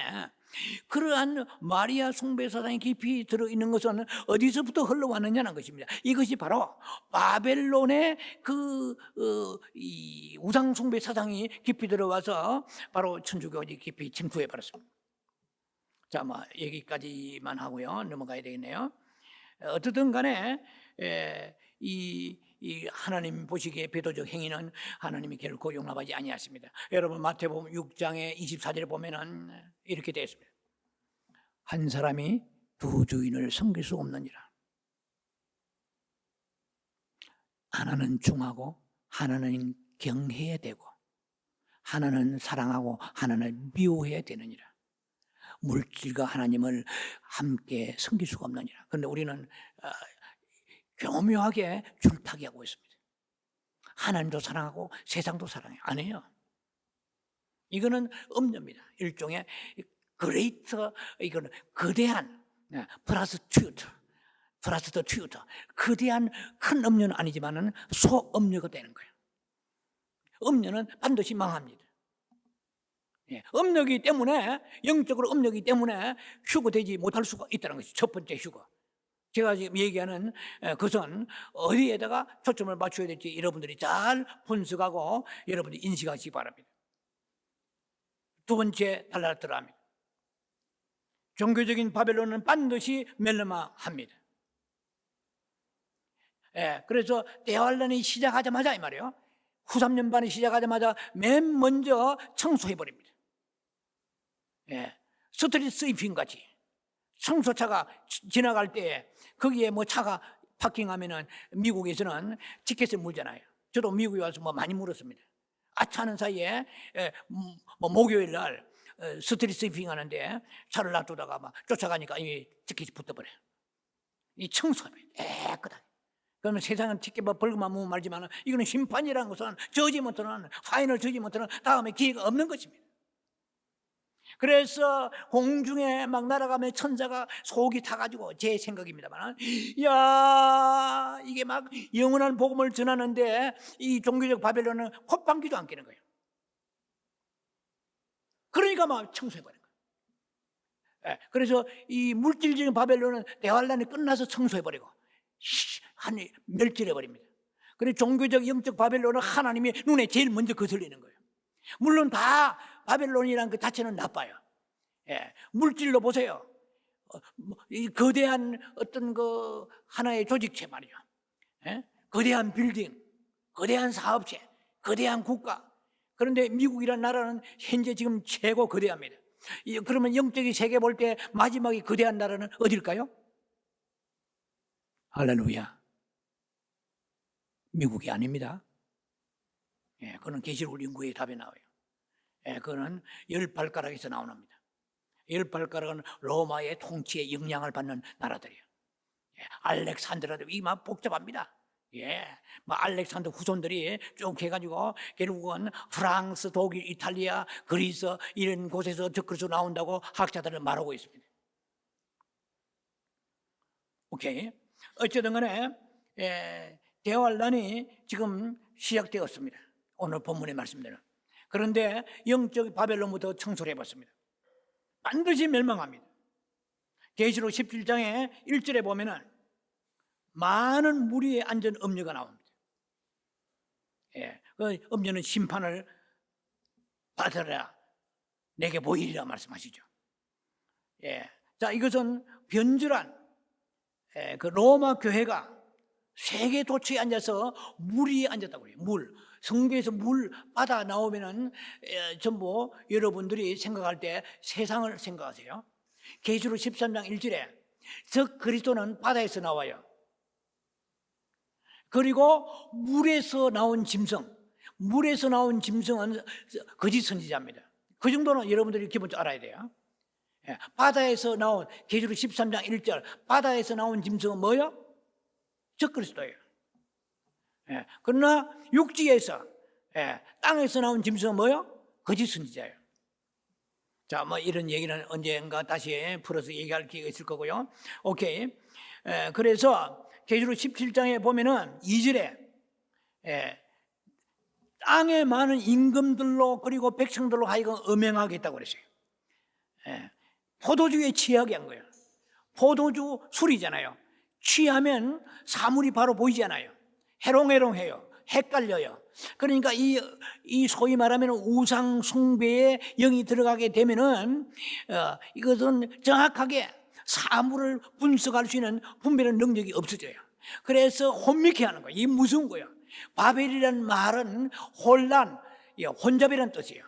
그러한 마리아 숭배 사상이 깊이 들어있는 것은 어디서부터 흘러왔느냐는 것입니다. 이것이 바로 바벨론의 이 우상 숭배 사상이 깊이 들어와서 바로 천주교가 깊이 침투해 버렸습니다. 자, 여기까지만 하고요. 넘어가야 되겠네요. 어쨌든 간에 이 하나님 보시기에 배도적 행위는 하나님이 결코 용납하지 아니하십니다. 여러분 마태복음 6장의 24절에 보면은 이렇게 되어 있습니다. 한 사람이 두 주인을 섬길 수 없느니라. 하나는 중하고 하나는 경해야 되고 하나는 사랑하고 하나는 미워해야 되느니라. 물질과 하나님을 함께 섬길 수가 없느니라. 그런데 우리는 교묘하게 줄타기 하고 있습니다. 하나님도 사랑하고 세상도 사랑해요. 안 해요. 이거는 음녀입니다. 일종의 그레이터, 이거는 거대한 플러스 더 튜터, 거대한 큰 음녀는 아니지만은 소음녀가 되는 거예요. 음녀는 반드시 망합니다. 음녀이기 때문에, 영적으로 음녀이기 때문에 휴거되지 못할 수가 있다는 것이 첫 번째 휴거. 제가 지금 얘기하는 그것은 어디에다가 초점을 맞춰야 될지 여러분들이 잘 분석하고 여러분들이 인식하시기 바랍니다. 두 번째 달라들어야 합니다. 종교적인 바벨론은 반드시 멸망합니다. 그래서 대환란이 시작하자마자 이 말이에요. 후삼년반이 시작하자마자 맨 먼저 청소해버립니다. 스트릿 스위핑 같이 청소차가 지나갈 때 거기에 차가 파킹하면은 미국에서는 티켓을 물잖아요. 저도 미국에 와서 많이 물었습니다. 아차하는 사이에 뭐 목요일 날 스트리트 스위핑 하는데 차를 놔두다가 막 쫓아가니까 이 티켓이 붙어버려. 이 청소하면 깨끗하게. 그러면 세상은 티켓 벌금만 무면 말지만 이거는 심판이라는 것은 저지먼트는 파이널 저지먼트는 다음에 기회가 없는 것입니다. 그래서 공중에 막 날아가며 천사가 속이 타가지고, 제 생각입니다만, 야 이게 막 영원한 복음을 전하는데 이 종교적 바벨론은 콧방귀도 안 끼는 거예요. 그러니까 막 청소해버린 거예요. 그래서 이 물질적인 바벨론은 대환란이 끝나서 청소해버리고 한 멸절해버립니다. 그래서 종교적 영적 바벨론은 하나님의 눈에 제일 먼저 거슬리는 거예요. 물론 다 바벨론이라는 그 자체는 나빠요. 물질로 보세요. 이 거대한 어떤 그 하나의 조직체 말이죠. 거대한 빌딩, 거대한 사업체, 거대한 국가. 그런데 미국이라는 나라는 현재 지금 최고 거대합니다. 그러면 영적인 세계 볼 때 마지막에 거대한 나라는 어딜까요? 할렐루야. 미국이 아닙니다. 그거는 계시록 연구의 답에 나와요. 그거는 10발가락에서 나옵니다. 10발가락은 로마의 통치에 영향을 받는 나라들이에요. 알렉산드라도 이만 복잡합니다. 알렉산더 후손들이 쭉 해가지고 결국은 프랑스, 독일, 이탈리아, 그리스 이런 곳에서 적그리스도 나온다고 학자들은 말하고 있습니다. 오케이. 어쨌든 간에 대환란이 지금 시작되었습니다. 오늘 본문의 말씀대로. 그런데 영적 바벨론부터 청소를 해봤습니다. 반드시 멸망합니다. 계시록 17장의 1절에 보면은 많은 무리의 안전 음료가 나옵니다. 그 음료는 심판을 받으라, 내게 보이리라 말씀하시죠. 자, 이것은 변절한 그 로마 교회가 세계 도처에 앉아서 물이 앉았다고 해요. 물. 성경에서 물 바다 나오면은 전부 여러분들이 생각할 때 세상을 생각하세요. 계시록 13장 1절에 적 그리스도는 바다에서 나와요. 그리고 물에서 나온 짐승, 물에서 나온 짐승은 거짓 선지자입니다. 그 정도는 여러분들이 기본적으로 알아야 돼요. 바다에서 나온, 계시록 13장 1절, 바다에서 나온 짐승은 뭐예요? 적그리스도예요. 그러나 육지에서, 땅에서 나온 짐승은 뭐예요? 거짓 선지자예요. 자, 뭐 이런 얘기는 언젠가 다시 풀어서 얘기할 기회가 있을 거고요. 오케이. 그래서 계시록 17장에 보면은 2절에 땅에 많은 임금들로 그리고 백성들로 하여금 음행하게 했다고 그랬어요. 포도주에 취하게 한 거예요. 포도주 술이잖아요. 취하면 사물이 바로 보이지 않아요. 해롱해롱해요. 헷갈려요. 그러니까 이 소위 말하면 우상 숭배에 영이 들어가게 되면은 이것은 정확하게 사물을 분석할 수 있는 분별의 능력이 없어져요. 그래서 혼미케 하는 거예요. 이게 무서운 거예요. 바벨이라는 말은 혼란, 혼잡이라는 뜻이에요.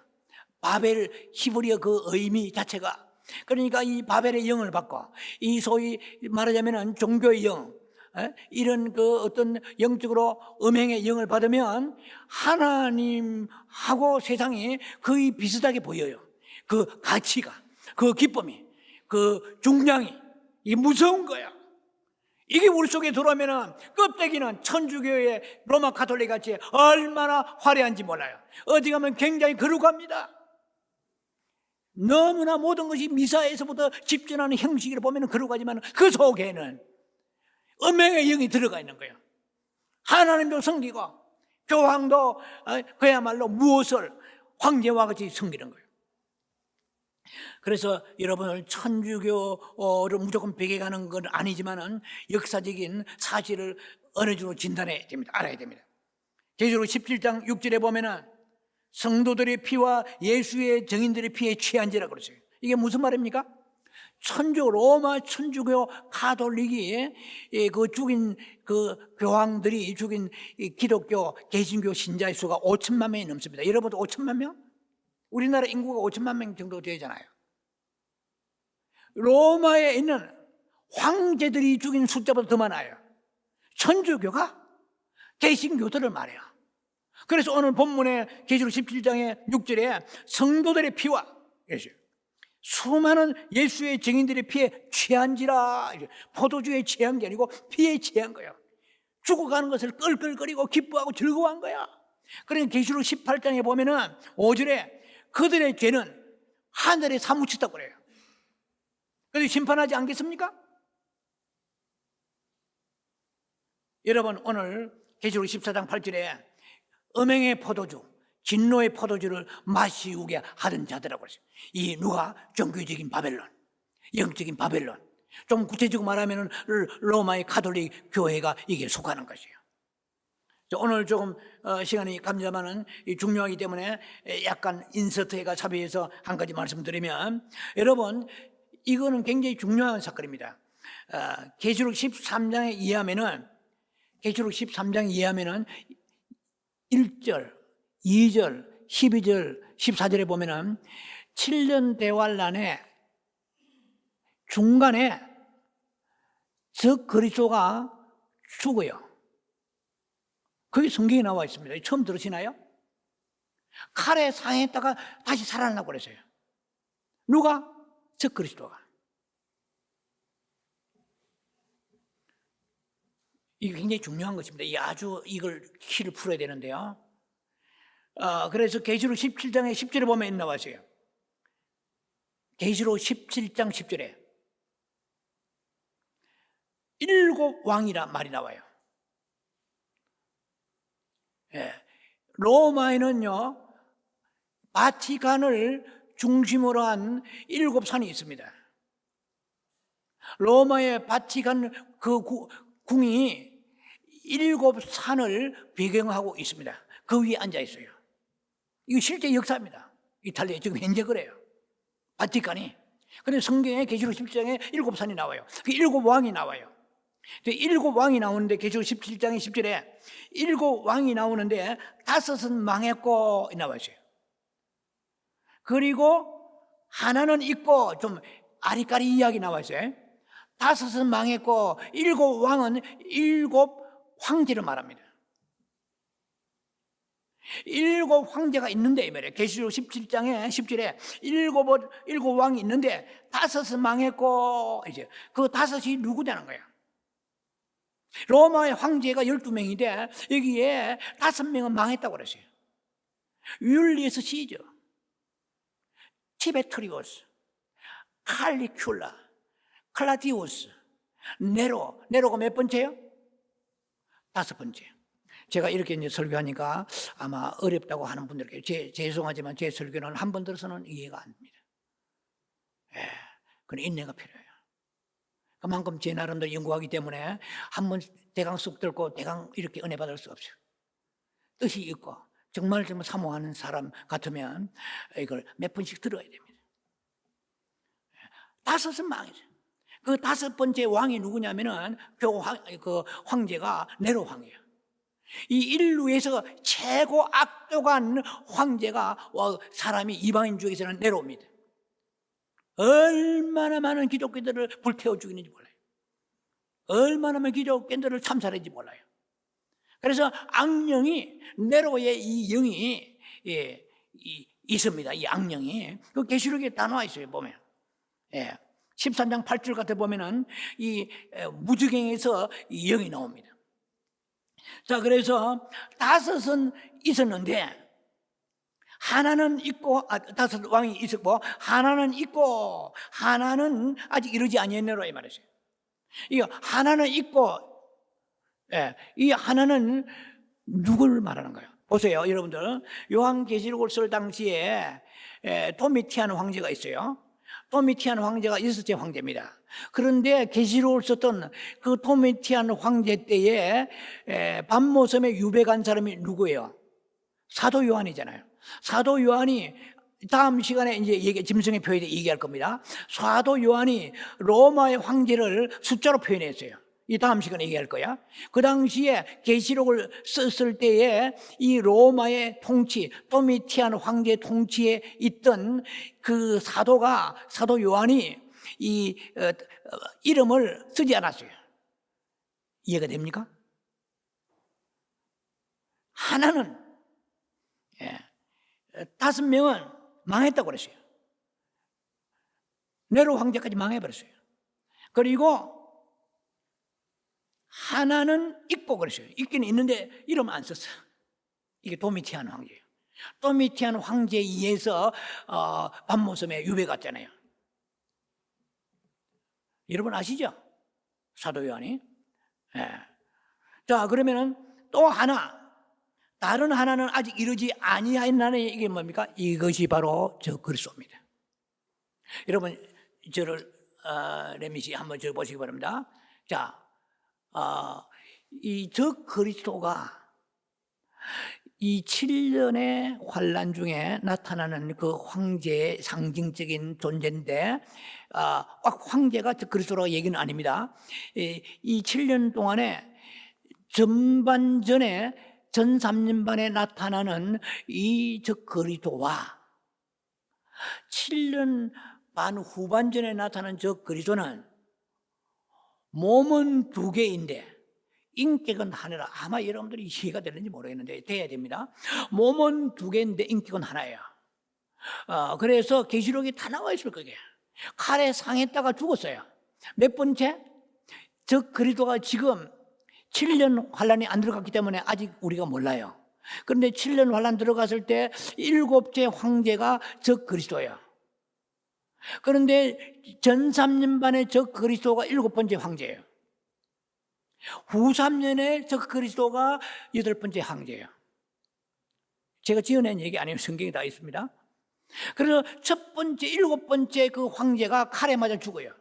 바벨 히브리어 그 의미 자체가, 그러니까 이 바벨의 영을 받고 이 소위 말하자면은 종교의 영, 이런 그 어떤 영적으로 음행의 영을 받으면 하나님하고 세상이 거의 비슷하게 보여요. 그 가치가, 그 기쁨이, 그 중량이, 이게 무서운 거야. 이게 우리 속에 들어오면은 껍데기는 천주교의 로마 가톨릭 같이 얼마나 화려한지 몰라요. 어디 가면 굉장히 거룩합니다. 너무나 모든 것이 미사에서부터 집전하는 형식을 보면 거룩하지만 그 속에는 음행의 영이 들어가 있는 거예요. 하나님도 섬기고 교황도 그야말로 무엇을 황제와 같이 섬기는 거예요. 그래서 여러분을 천주교를 무조건 배격하는 건 아니지만은 역사적인 사실을 어느 정도 진단해야 됩니다. 알아야 됩니다. 계시록 17장 6절에 보면은 성도들의 피와 예수의 증인들의 피에 취한지라 그러세요. 이게 무슨 말입니까? 로마 천주교 가톨릭이 그 죽인 그 교황들이 죽인 기독교 개신교 신자의 수가 5천만 명이 넘습니다. 여러분도 5천만 명? 우리나라 인구가 5천만 명 정도 되잖아요. 로마에 있는 황제들이 죽인 숫자보다 더 많아요. 천주교가 개신교들을 말해요. 그래서 오늘 본문의 계시록 17장의 6절에 성도들의 피와 수많은 예수의 증인들의 피에 취한지라. 포도주에 취한 게 아니고 피에 취한 거예요. 죽어가는 것을 끌끌거리고 기뻐하고 즐거워한 거야. 그러니까 계시록 18장에 보면은 5절에 그들의 죄는 하늘에 사무쳤다고 그래요. 그래서 심판하지 않겠습니까? 여러분, 오늘 계시록 14장 8절에 음행의 포도주, 진노의 포도주를 마시우게 하던 자들이라고 그랬어요. 이 누가? 종교적인 바벨론, 영적인 바벨론. 좀 구체적으로 말하면 로마의 가톨릭 교회가 이게 속하는 것이에요. 오늘 조금 시간이 감자만은 중요하기 때문에 약간 인서트가 삽입해서 한 가지 말씀드리면, 여러분, 이거는 굉장히 중요한 사건입니다. 계시록 13장에 이해하면은, 계시록 13장 이해하면은 1절, 2절, 12절, 14절에 보면은 7년 대환란에 중간에 적 그리스도가 죽어요. 그게 성경에 나와 있습니다. 처음 들으시나요? 칼에 상했다가 다시 살아나고 그랬어요. 누가? 적 그리스도가. 이게 굉장히 중요한 것입니다. 아주 이걸 키를 풀어야 되는데요. 그래서 계시록 17장의 10절에 보면 나와서요. 계시록 17장 10절에 7 왕이라 말이 나와요. 로마에는요, 바티칸을 중심으로 한 7 산이 있습니다. 로마의 바티칸 그 궁이 7 산을 배경하고 있습니다. 그 위에 앉아 있어요. 이거 실제 역사입니다. 이탈리아 지금 현재 그래요. 바티칸이. 그런데 성경에 계시록 17장에 7 산이 나와요. 그 7 왕이 나와요. 7 왕이 나오는데 계시록 17장의 10절에 7 왕이 나오는데 5은 망했고 나와 있어요. 그리고 하나는 있고, 좀 아리까리 이야기 나와 있어요. 5은 망했고 7 왕은 7 황제를 말합니다. 7 황제가 있는데 이 말이에요. 계시록 17장에 10절에 7 왕이 있는데 5은 망했고, 이제 그 5이 누구냐는 거예요. 로마의 황제가 12명인데 여기에 5명은 망했다고 그랬어요. 율리우스 시저, 티베트리우스, 칼리큘라, 클라디우스, 네로가 몇 번째요? 5번째. 제가 이렇게 이제 설교하니까 아마 어렵다고 하는 분들께 죄송하지만 제 설교는 한 번 들어서는 이해가 안 됩니다. 그건 인내가 필요해요. 그만큼 제 나름대로 연구하기 때문에 한 번 대강 쑥 들고 대강 이렇게 은혜 받을 수 없어요. 뜻이 있고 정말 사모하는 사람 같으면 이걸 몇 번씩 들어야 됩니다. 5은 망이죠. 그 5번째 왕이 누구냐면은 그 황제가 네로 황이에요. 이 인류에서 최고 악독한 황제가 사람이 이방인 중에서는 네로입니다. 얼마나 많은 기독교인들을 불태워 죽이는지 몰라요. 얼마나 많은 기독교인들을 참살했는지 몰라요. 그래서 악령이, 네로의 이 영이 있습니다. 이 악령이 그 계시록에 다 나와 있어요. 보면 13장 8절 같아 보면은 이 무주경에서 이 영이 나옵니다. 자, 그래서 5은 있었는데 하나는 있고, 5 왕이 있었고 하나는 있고 하나는 아직 이르지 아니했네로 이 말이죠. 이거 하나는 있고, 이 하나는 누굴 말하는 거예요? 보세요, 여러분들. 요한계시록을 쓸 당시에 도미티안 황제가 있어요. 도미티안 황제가 6째 황제입니다. 그런데 계시록을 썼던 그 도미티안 황제 때에 밤모섬에 유배간 사람이 누구예요? 사도 요한이잖아요. 사도 요한이 다음 시간에 이제 짐승의 표현에 얘기할 겁니다. 사도 요한이 로마의 황제를 숫자로 표현했어요. 이 다음 시간에 얘기할 거야. 그 당시에 계시록을 썼을 때에 이 로마의 통치, 도미티안 황제 통치에 있던 그 사도 요한이 이 이름을 쓰지 않았어요. 이해가 됩니까? 하나는 5명은 망했다고 그랬어요. 네로 황제까지 망해버렸어요. 그리고 하나는 있고 그랬어요. 있기는 있는데 이름 안 썼어요. 이게 도미티안 황제예요. 도미티안 황제에 의해서 밤모섬에 유배 갔잖아요. 여러분 아시죠? 사도 요한이. 예. 자, 그러면은 또 하나, 다른 하나는 아직 이루지 아니하였나니 이게 뭡니까? 이것이 바로 저 그리스도입니다. 여러분 저를 레미 씨 한번 저 보시기 바랍니다. 자, 이 저 그리스도가 이 7년의 환란 중에 나타나는 그 황제의 상징적인 존재인데 꽉 황제가 저 그리스도라고 얘기는 아닙니다. 이 7년 동안에 전반전에 전 3년 반에 나타나는 이 저 그리스도와 7년 반 후반전에 나타나는 저 그리스도는 몸은 두 개인데 인격은 하나라. 아마 여러분들이 이해가 되는지 모르겠는데 돼야 됩니다. 몸은 두 개인데 인격은 하나예요. 그래서 계시록이 다 나와 있을 거예요. 칼에 상했다가 죽었어요. 몇 번째? 저 그리스도가 지금 7년 환란이 안 들어갔기 때문에 아직 우리가 몰라요. 그런데 7년 환란 들어갔을 때 7째 황제가 저 그리스도예요. 그런데 전 3년 반에 저 그리스도가 7번째 황제예요. 후 3년에 저 그리스도가 8번째 황제예요. 제가 지어낸 얘기 아니에요. 성경에 다 있습니다. 그래서 첫 번째, 7번째 그 황제가 칼에 맞아 죽어요.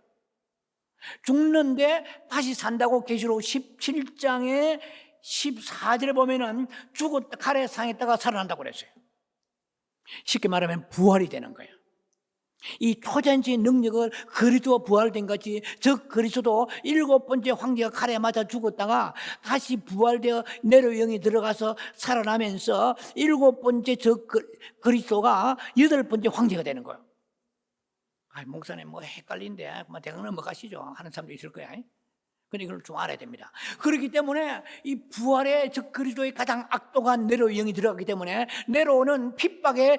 죽는데 다시 산다고 계시록 17장에 14절에 보면은 죽었다, 칼에 상했다가 살아난다고 그랬어요. 쉽게 말하면 부활이 되는 거예요. 이 초자연적인 능력을 그리스도가 부활된 것이 저 그리스도도 7번째 황제가 칼에 맞아 죽었다가 다시 부활되어 내로 영이 들어가서 살아나면서 7번째 저 그리스도가 8번째 황제가 되는 거예요. 목사님 뭐 헷갈린데 대강 넘어가시죠 하는 사람도 있을 거야. 근데 이걸 좀 알아야 됩니다. 그렇기 때문에 이 부활의 저 그리스도의 가장 악독한 네로 영이 들어갔기 때문에 네로는 핍박의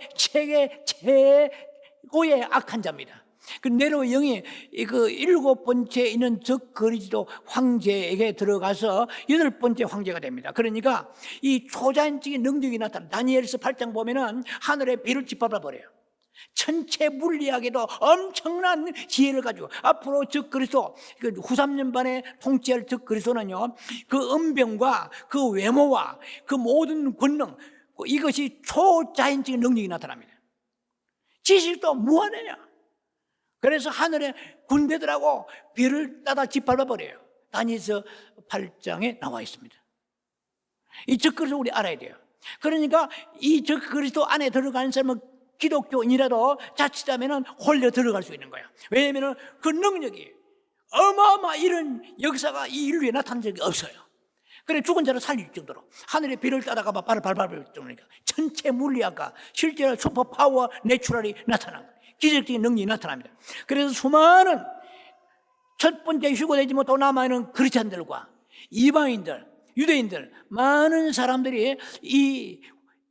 최고의 악한 자입니다. 그 네로 영이 그 7번째 있는 저 그리스도 황제에게 들어가서 8번째 황제가 됩니다. 그러니까 이 초자연적인 능력이 나타나. 다니엘서 8장 보면은 하늘의 별을 짓밟아 버려요. 천체 물리학에도 엄청난 지혜를 가지고 앞으로 저 그리스도 그 후 3년 반에 통치할 저 그리스도는요, 그 은병과 그 외모와 그 모든 권능, 이것이 초자연적인 능력이 나타납니다. 지식도 무한해요. 그래서 하늘의 군대들하고 별을 따다 짓밟아 버려요. 다니엘서 8장에 나와 있습니다. 이 저 그리스도 우리 알아야 돼요. 그러니까 이 저 그리스도 안에 들어가는 사람은 기독교인이라도 자칫하면 홀려 들어갈 수 있는 거예요. 왜냐하면 그 능력이 어마어마 이런 역사가 이 인류에 나타난 적이 없어요. 그래 죽은 자를 살릴 정도로 하늘의 별을 따다가 발을 밟을 정도니까 천체 물리학과 실제로 슈퍼 파워 내추럴이 나타난 거예요. 기적적인 능력이 나타납니다. 그래서 수많은 첫 번째 휴거되지 못하고 남아있는 그리스도인들과 이방인들, 유대인들, 많은 사람들이 이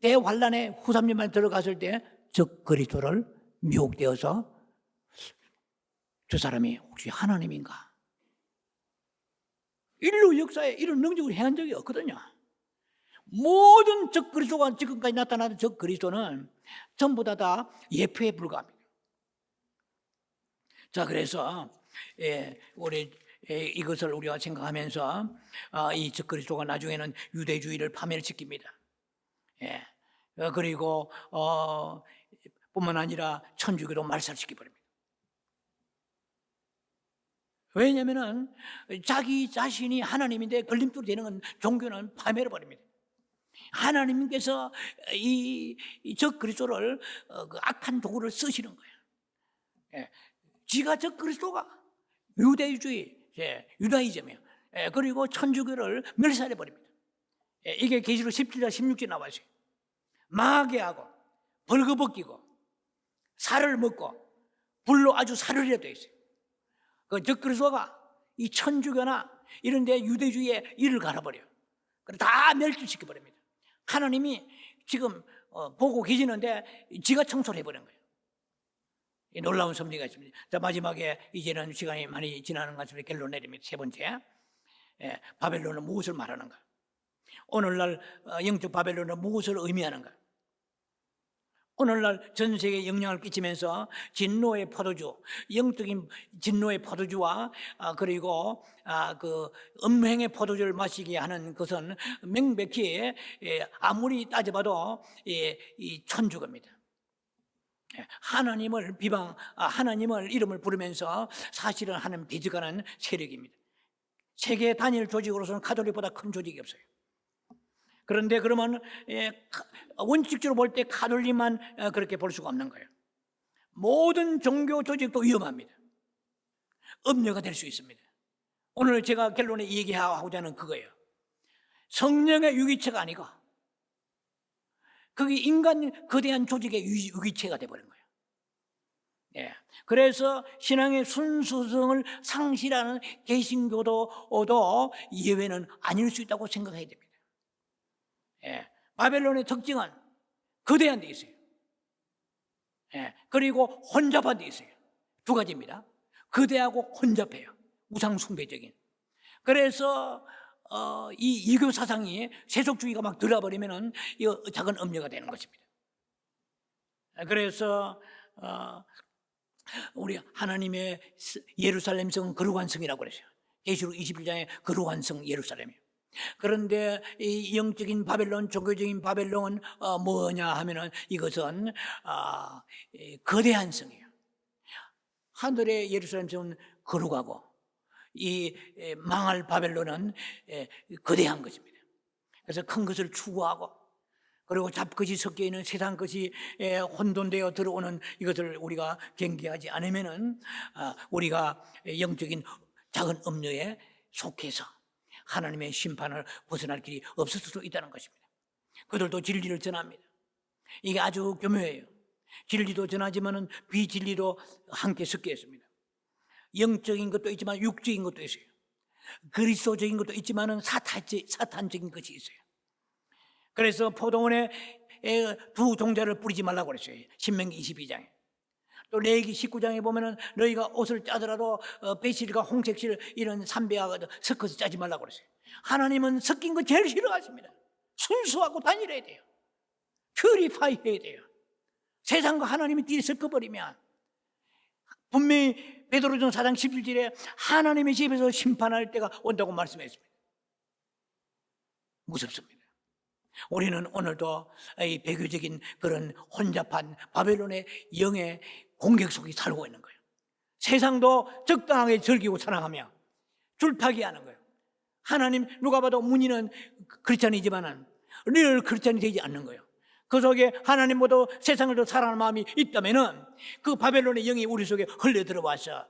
대환란의 후 3년 만에 들어갔을 때 저 그리스도를 미혹되어서 저 사람이 혹시 하나님인가? 인류 역사에 이런 능력을 행한 적이 없거든요. 모든 저 그리스도가 지금까지 나타나는 저 그리스도는 전부 다 예표에 불과합니다. 자, 그래서 우리 이것을 우리가 생각하면서 이 저 그리스도가 나중에는 유대주의를 파멸시킵니다. 그리고 뿐만 아니라 천주교도 말살시켜버립니다. 왜냐하면 자기 자신이 하나님인데 걸림돌이 되는 건 종교는 파멸해버립니다. 하나님께서 저 그리스도를 그 악한 도구를 쓰시는 거예요. 지가 저 그리스도가 유대주의, 유다이즘이에요. 그리고 천주교를 멸살해버립니다. 이게 계시록 17장 16절에 나와 있어요. 마개하고 벌거벗기고 살을 먹고 불로 아주 살으려 되어 있어요. 저 그리스도가 이 천주교나 이런 데 유대주의에 이를 갈아버려요. 다 멸절시켜버립니다. 하나님이 지금 보고 계시는데 지가 청소를 해버린 거예요. 이 놀라운 섭리가 있습니다. 자, 마지막에 이제는 시간이 많이 지나는 것을 결론 내립니다. 세 번째, 바벨론은 무엇을 말하는가? 오늘날 영적 바벨론은 무엇을 의미하는가? 오늘날 전 세계에 영향을 끼치면서 진노의 포도주, 영적인 진노의 포도주와 그리고 그 음행의 포도주를 마시게 하는 것은 명백히 아무리 따져봐도 이 천주교입니다. 하나님을 하나님을 이름을 부르면서 사실은 하나님 배제하는 세력입니다. 세계 단일 조직으로서는 가톨릭보다 큰 조직이 없어요. 그런데 그러면 원칙적으로 볼 때 가톨릭만 그렇게 볼 수가 없는 거예요. 모든 종교 조직도 위험합니다. 음녀가 될 수 있습니다. 오늘 제가 결론에 얘기하고자 하는 그거예요. 성령의 유기체가 아니고 그게 인간 거대한 조직의 유기체가 되어버린 거예요. 그래서 신앙의 순수성을 상실하는 개신교도도 예외는 아닐 수 있다고 생각해야 됩니다. 바벨론의 특징은 거대한 데 있어요. 그리고 혼잡한 데 있어요. 두 가지입니다. 거대하고 혼잡해요. 우상 숭배적인. 그래서 이 이교 사상이 세속주의가 막 들어버리면은 이거 작은 음료가 되는 것입니다. 그래서 우리 하나님의 예루살렘 성은 거룩한 성이라고 그랬어요. 계시록 21장에 거룩한 성 예루살렘이에요. 그런데 이 영적인 바벨론, 종교적인 바벨론은 뭐냐 하면은 이것은 거대한 성이에요. 하늘의 예루살렘 성은 거룩하고 이 망할 바벨론은 거대한 것입니다. 그래서 큰 것을 추구하고 그리고 잡것이 섞여 있는 세상 것이 혼돈되어 들어오는 이것을 우리가 경계하지 않으면은 우리가 영적인 작은 음료에 속해서 하나님의 심판을 벗어날 길이 없을 수도 있다는 것입니다. 그들도 진리를 전합니다. 이게 아주 교묘해요. 진리도 전하지만은 비진리도 함께 섞여 있습니다. 영적인 것도 있지만 육적인 것도 있어요. 그리스도적인 것도 있지만은 사탄적인 것이 있어요. 그래서 포도원에 두 종자를 뿌리지 말라고 그랬어요. 신명기 22장에. 또 레위기 19장에 보면은 너희가 옷을 짜더라도 배실과 홍색실 이런 삼배하고 섞어서 짜지 말라고 그랬어요. 하나님은 섞인 거 제일 싫어하십니다. 순수하고 단일해야 돼요. 퓨리파이 해야 돼요. 세상과 하나님이 띠를 섞어버리면 분명히 베드로전 4장 11절에 하나님의 집에서 심판할 때가 온다고 말씀했습니다. 무섭습니다. 우리는 오늘도 이 배교적인 그런 혼잡한 바벨론의 영의 공격 속에 살고 있는 거예요. 세상도 적당하게 즐기고 사랑하며 줄타기 하는 거예요. 하나님 누가 봐도 문의는 크리스찬이지만은 리얼 크리스찬이 되지 않는 거예요. 그 속에 하나님보다 세상을 더 사랑하는 마음이 있다면은 그 바벨론의 영이 우리 속에 흘러 들어와서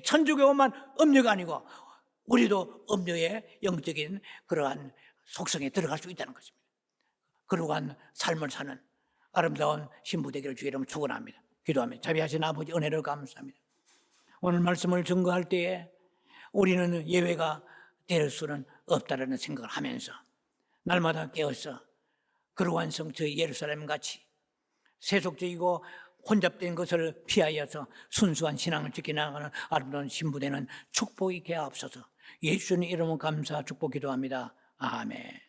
천주교만 음료가 아니고 우리도 음료의 영적인 그러한 속성에 들어갈 수 있다는 것입니다. 그러한 삶을 사는 아름다운 신부 되기를 주의 이름으로 축원합니다. 기도하며 자비하신 아버지 은혜를 감사합니다. 오늘 말씀을 증거할 때에 우리는 예외가 될 수는 없다라는 생각을 하면서 날마다 깨어서 거룩한 성 저희 예루살렘 같이 세속적이고 혼잡된 것을 피하여서 순수한 신앙을 지켜나가는 아름다운 신부되는 축복이 있게 하옵소서. 예수님 이름으로 감사 축복 기도합니다. 아멘.